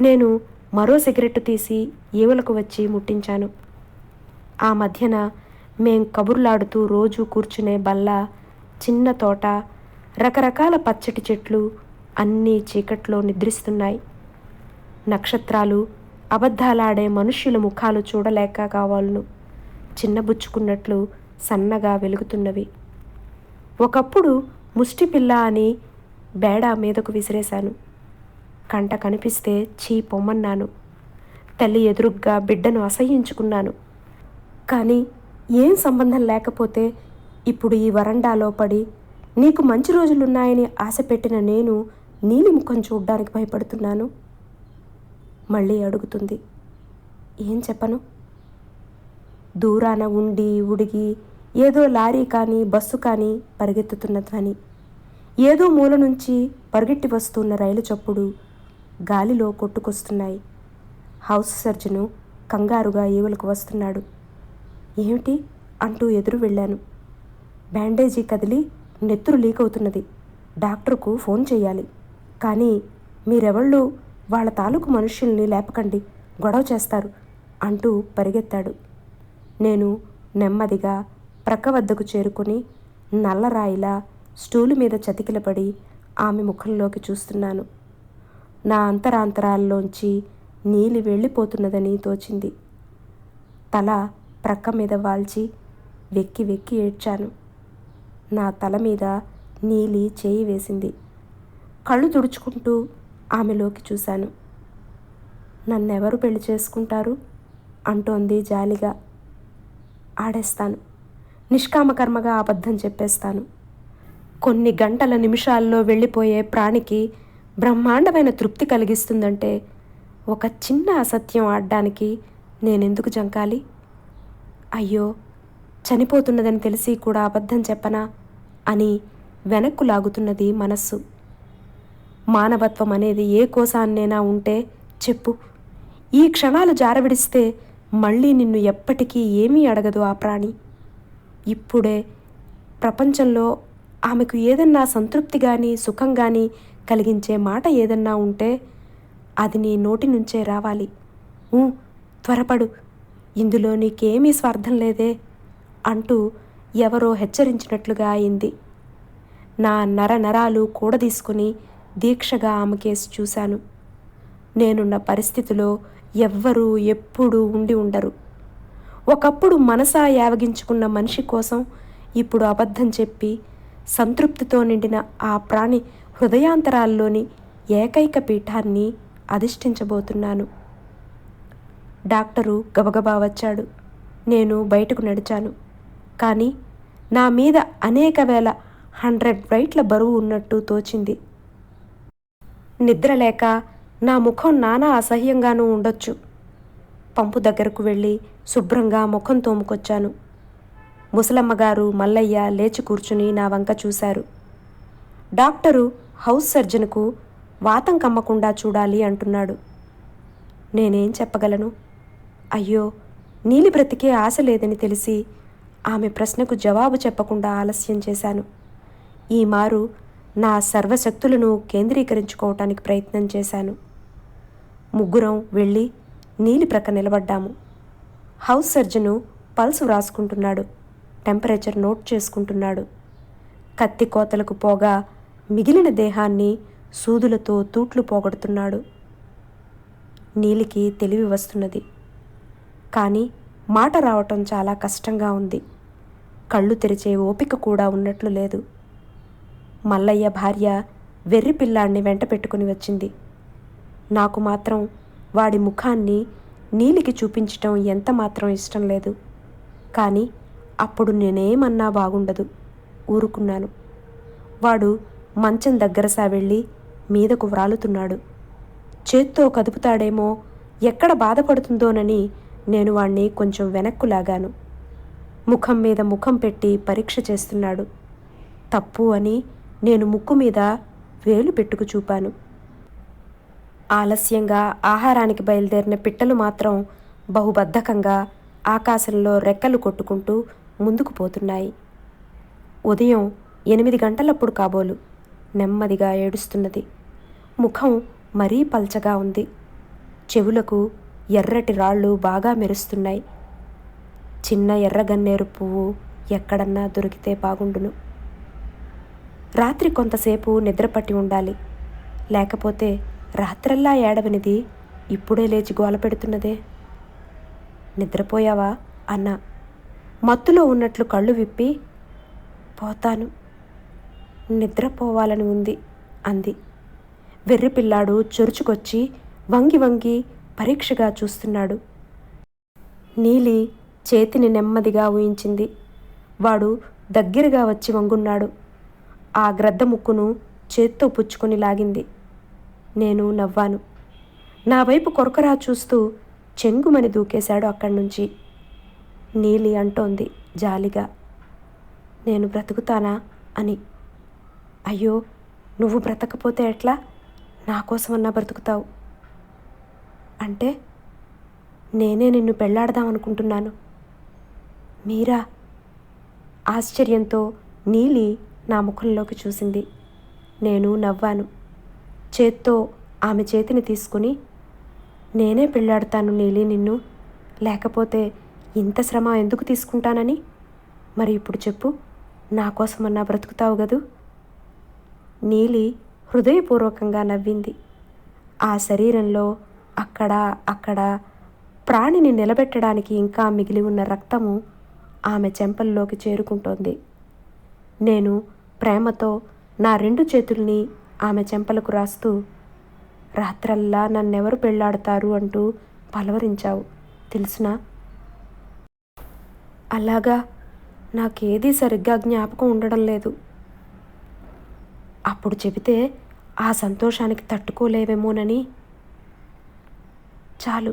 నేను మరో సిగరెట్టు తీసి ఈవలకు వచ్చి ముట్టించాను. ఆ మధ్యన మేం కబుర్లాడుతూ రోజూ కూర్చునే బల్ల, చిన్న తోట, రకరకాల పచ్చటి చెట్లు అన్నీ చీకట్లో నిద్రిస్తున్నాయి. నక్షత్రాలు అబద్ధాలాడే మనుష్యుల ముఖాలు చూడలేక కావాలను చిన్నబుచ్చుకున్నట్లు సన్నగా వెలుగుతున్నవి. ఒకప్పుడు ముష్టిపిల్ల అని బేడా మీదకు విసిరేశాను. కంట కనిపిస్తే చీ పొమ్మన్నాను. తల్లి ఎదురుగ్గా బిడ్డను అసహ్యించుకున్నాను. కానీ ఏం సంబంధం లేకపోతే ఇప్పుడు ఈ వరండాలో పడి నీకు మంచి రోజులున్నాయని ఆశపెట్టిన నేను నీలి ముఖం చూడ్డానికి భయపడుతున్నాను. మళ్ళీ అడుగుతుంది. ఏం చెప్పను? దూరాన ఉండి ఉడిగి ఏదో లారీ కానీ బస్సు కానీ పరిగెత్తుతున్న ధ్వని, ఏదో మూల నుంచి పరిగెట్టి వస్తున్న రైలు చప్పుడు గాలిలో కొట్టుకొస్తున్నాయి. హౌస్ సర్జను కంగారుగా ఈవలకు వస్తున్నాడు. ఏమిటి అంటూ ఎదురు వెళ్ళాను. బ్యాండేజీ కదిలి నెత్తురు లీక్ అవుతున్నది. డాక్టర్కు ఫోన్ చేయాలి. కానీ మీరెవళ్ళు వాళ్ళ తాలూకు మనుష్యుల్ని లేపకండి, గొడవ చేస్తారు అంటూ పరిగెత్తాడు. నేను నెమ్మదిగా ప్రక్క వద్దకు చేరుకుని నల్లరాయిలా స్టూలు మీద చతికిలపడి ఆమె ముఖంలోకి చూస్తున్నాను. నా అంతరాంతరాల్లోంచి నీలి వెళ్ళిపోతున్నదని తోచింది. తల ప్రక్క మీద వాల్చి వెక్కి వెక్కి ఏడ్చాను. నా తల మీద నీలి చేయి వేసింది. కళ్ళు తుడుచుకుంటూ ఆమెలోకి చూశాను. నన్నెవరు పెళ్లి చేసుకుంటారు అంటోంది జాలిగా. ఆడేస్తాను, నిష్కామకర్మగా అబద్ధం చెప్పేస్తాను. కొన్ని గంటల నిమిషాల్లో వెళ్ళిపోయే ప్రాణికి బ్రహ్మాండమైన తృప్తి కలిగిస్తుందంటే ఒక చిన్న అసత్యం ఆడడానికి నేనెందుకు జంకాలి? అయ్యో, చనిపోతున్నదని తెలిసి కూడా అబద్ధం చెప్పనా అని వెనక్కు లాగుతున్నది మనస్సు. మానవత్వం అనేది ఏ కోసాన్నైనా ఉంటే చెప్పు. ఈ క్షణాలు జారవిడిస్తే మళ్ళీ నిన్ను ఎప్పటికీ ఏమీ అడగదు ఆ ప్రాణి. ఇప్పుడే ప్రపంచంలో ఆమెకు ఏదన్నా సంతృప్తి కానీ సుఖం కానీ కలిగించే మాట ఏదన్నా ఉంటే అది నీ నోటి నుంచే రావాలి. త్వరపడు, ఇందులో నీకేమీ స్వార్థం లేదే అంటూ ఎవరో హెచ్చరించినట్లుగా అయింది. నా నరాలు కూడదీసుకుని దీక్షగా ఆమెకేసి చూశాను. నేనున్న పరిస్థితిలో ఎవ్వరూ ఎప్పుడూ ఉండి ఉండరు. ఒకప్పుడు మనసా యావగించుకున్న మనిషి కోసం ఇప్పుడు అబద్ధం చెప్పి సంతృప్తితో నిండిన ఆ ప్రాణి హృదయాంతరాల్లోని ఏకైక పీఠాన్ని అధిష్ఠించబోతున్నాను. డాక్టరు గబగబా వచ్చాడు. నేను బయటకు నడిచాను. కానీ నా మీద అనేక వేల 100 వెయిట్ల బరువు ఉన్నట్టు తోచింది. నిద్రలేక నా ముఖం నానా అసహ్యంగానూ ఉండొచ్చు. పంపు దగ్గరకు వెళ్ళి శుభ్రంగా ముఖం తోముకొచ్చాను. ముసలమ్మగారు మల్లయ్య లేచి కూర్చుని నా వంక చూశారు. డాక్టరు హౌస్ సర్జన్కు వాతం కమ్మకుండా చూడాలి అంటున్నాడు. నేనేం చెప్పగలను? అయ్యో, నీలి బ్రతికే ఆశ లేదని తెలిసి ఆమె ప్రశ్నకు జవాబు చెప్పకుండా ఆలస్యం చేశాను. ఈ మారు నా సర్వశక్తులను కేంద్రీకరించుకోవటానికి ప్రయత్నం చేశాను. ముగ్గురం వెళ్ళి నీలి ప్రక్క నిలబడ్డాము. హౌస్ సర్జను పల్సు వ్రాసుకుంటున్నాడు. టెంపరేచర్ నోట్ చేసుకుంటున్నాడు. కత్తి కోతలకు పోగా మిగిలిన దేహాన్ని సూదులతో తూట్లు పోగొడుతున్నాడు. నీలికి తెలివి వస్తున్నది. కానీ మాట రావటం చాలా కష్టంగా ఉంది. కళ్ళు తెరిచే ఓపిక కూడా ఉన్నట్లు లేదు. మల్లయ్య భార్య వెర్రి పిల్లాన్ని వెంట పెట్టుకుని వచ్చింది. నాకు మాత్రం వాడి ముఖాన్ని నీలికి చూపించటం ఎంత మాత్రం ఇష్టం లేదు. కానీ అప్పుడు నేనేమన్నా బాగుండదు. ఊరుకున్నాను. వాడు మంచం దగ్గరసా వెళ్ళి మీదకు వ్రాలుతున్నాడు. చేత్తో కదుపుతాడేమో, ఎక్కడ బాధపడుతుందోనని నేను వాణ్ణి కొంచెం వెనక్కు లాగాను. ముఖం మీద ముఖం పెట్టి పరీక్ష చేస్తున్నాడు. తప్పు అని నేను ముక్కు మీద వేలు పెట్టుకు చూపాను. ఆలస్యంగా ఆహారానికి బయలుదేరిన పిట్టలు మాత్రం బహుబద్ధకంగా ఆకాశంలో రెక్కలు కొట్టుకుంటూ ముందుకు పోతున్నాయి. ఉదయం 8 గంటలప్పుడు కాబోలు. నెమ్మదిగా ఏడుస్తున్నది. ముఖం మరీ పల్చగా ఉంది. చెవులకు ఎర్రటి రాళ్ళు బాగా మెరుస్తున్నాయి. చిన్న ఎర్రగన్నేరు పువ్వు ఎక్కడన్నా దొరికితే బాగుండును. రాత్రి కొంతసేపు నిద్రపట్టి ఉండాలి. లేకపోతే రాత్రల్లా ఏడవనిది ఇప్పుడే లేచి గోల పెడుతున్నదే. నిద్రపోయావా అన్నా. మత్తులో ఉన్నట్లు కళ్ళు విప్పి, పోతాను, నిద్రపోవాలని ఉంది అంది. వెర్రిపిల్లాడు చొరుచుకొచ్చి వంగి వంగి పరీక్షగా చూస్తున్నాడు. నీలి చేతిని నెమ్మదిగా ఊయించింది. వాడు దగ్గరగా వచ్చి వంగున్నాడు. ఆ గ్రద్ద ముక్కును చేత్తో పుచ్చుకొని లాగింది. నేను నవ్వాను. నా వైపు కొరకరా చూస్తూ చెంగుమని దూకేశాడు అక్కడి నుంచి. నీలి అంటోంది జాలిగా, నేను బ్రతుకుతానా అని. అయ్యో, నువ్వు బ్రతకపోతే ఎట్లా? నా కోసమన్నా బ్రతుకుతావు. అంటే నేనే నిన్ను పెళ్లాడదామనుకుంటున్నాను. మీరా? ఆశ్చర్యంతో నీలి నా ముఖంలోకి చూసింది. నేను నవ్వాను. చేత్తో ఆమె చేతిని తీసుకుని, నేనే పెళ్ళాడతాను నీలి నిన్ను, లేకపోతే ఇంత శ్రమ ఎందుకు తీసుకుంటానని. మరి ఇప్పుడు చెప్పు, నా కోసమన్నా బ్రతుకుతావు గదు? నీలి హృదయపూర్వకంగా నవ్వింది. ఆ శరీరంలో అక్కడ ప్రాణిని నిలబెట్టడానికి ఇంకా మిగిలి ఉన్న రక్తము ఆమె చెంపల్లోకి చేరుకుంటోంది. నేను ప్రేమతో నా 2 చేతుల్ని ఆమె చెంపలకు రాస్తూ, రాత్రల్లా నన్నెవరు పెళ్ళాడతారు అంటూ పలవరించావు తెలుసునా? అలాగా, నాకేదీ సరిగ్గా జ్ఞాపకం ఉండడం లేదు. అప్పుడు చెబితే ఆ సంతోషానికి తట్టుకోలేవేమోనని. చాలు,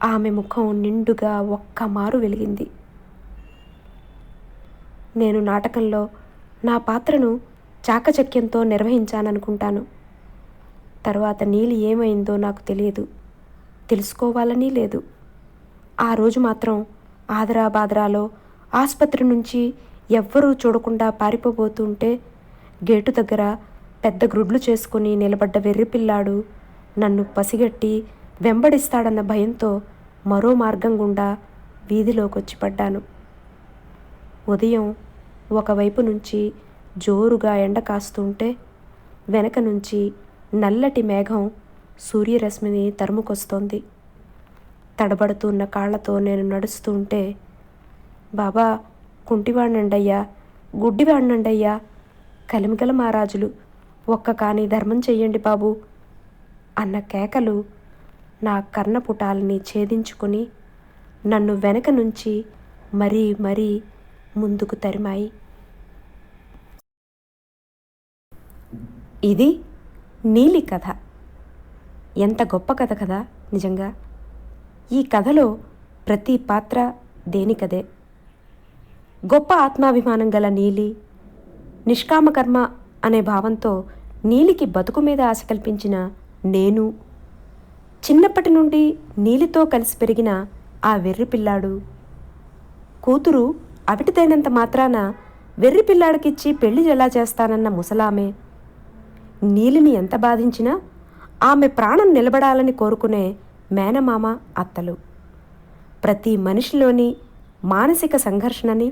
ఆమె ముఖం నిండుగా ఒక్కమారు వెలిగింది. నేను నాటకంలో నా పాత్రను చాకచక్యంతో నిర్వహించాననుకుంటాను. తర్వాత నీలి ఏమైందో నాకు తెలియదు, తెలుసుకోవాలని లేదు. ఆ రోజు మాత్రం ఆదరాబాదరాలో ఆసుపత్రి నుంచి ఎవ్వరూ చూడకుండా పారిపోబోతుంటే గేటు దగ్గర పెద్ద గ్రుడ్లు చేసుకుని నిలబడ్డ వెర్రిపిల్లాడు నన్ను పసిగట్టి వెంబడిస్తాడన్న భయంతో మరో మార్గం గుండా వీధిలోకొచ్చి పడ్డాను. ఉదయం ఒకవైపు నుంచి జోరుగా ఎండ కాస్తుంటే వెనక నుంచి నల్లటి మేఘం సూర్యరశ్మిని తరుముకొస్తోంది. తడబడుతున్న కాళ్లతో నేను నడుస్తుంటే, బాబా కుంటివాణ్ణండయ్యా, గుడ్డివాణ్ణండయ్యా, కలిమిగల మహారాజులు, ఒక్క కాని ధర్మం చెయ్యండి బాబు అన్న కేకలు నా కర్ణపుటాల్ని ఛేదించుకుని నన్ను వెనక నుంచి మరీ మరీ ముందుకు తరిమాయి. ఇది నీలి కథ. ఎంత గొప్ప కథ కదా నిజంగా. ఈ కథలో ప్రతి పాత్ర దేనికదే. గొప్ప ఆత్మాభిమానం గల నీలి, నిష్కామకర్మ అనే భావంతో నీలికి బతుకు మీద ఆశ కల్పించిన నేను, చిన్నప్పటి నుండి నీలితో కలిసి పెరిగిన ఆ వెర్రిపిల్లాడు, కూతురు అవిటిదైనంత మాత్రాన వెర్రిపిల్లాడికిచ్చి పెళ్లి ఎలా చేస్తానన్న ముసలామె, నీలిని ఎంత బాధించినా ఆమె ప్రాణం నిలబడాలని కోరుకునే మేనమామ అత్తలు, ప్రతి మనిషిలోని మానసిక సంఘర్షణని,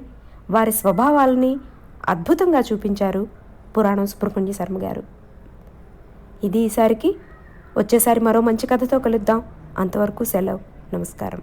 వారి స్వభావాలని అద్భుతంగా చూపించారు పురాణం సుబ్రహ్మణ్య శర్మ గారు. ఇది ఈసారికి. వచ్చేసారి మరో మంచి కథతో కలుద్దాం. అంతవరకు సెలవు. నమస్కారం.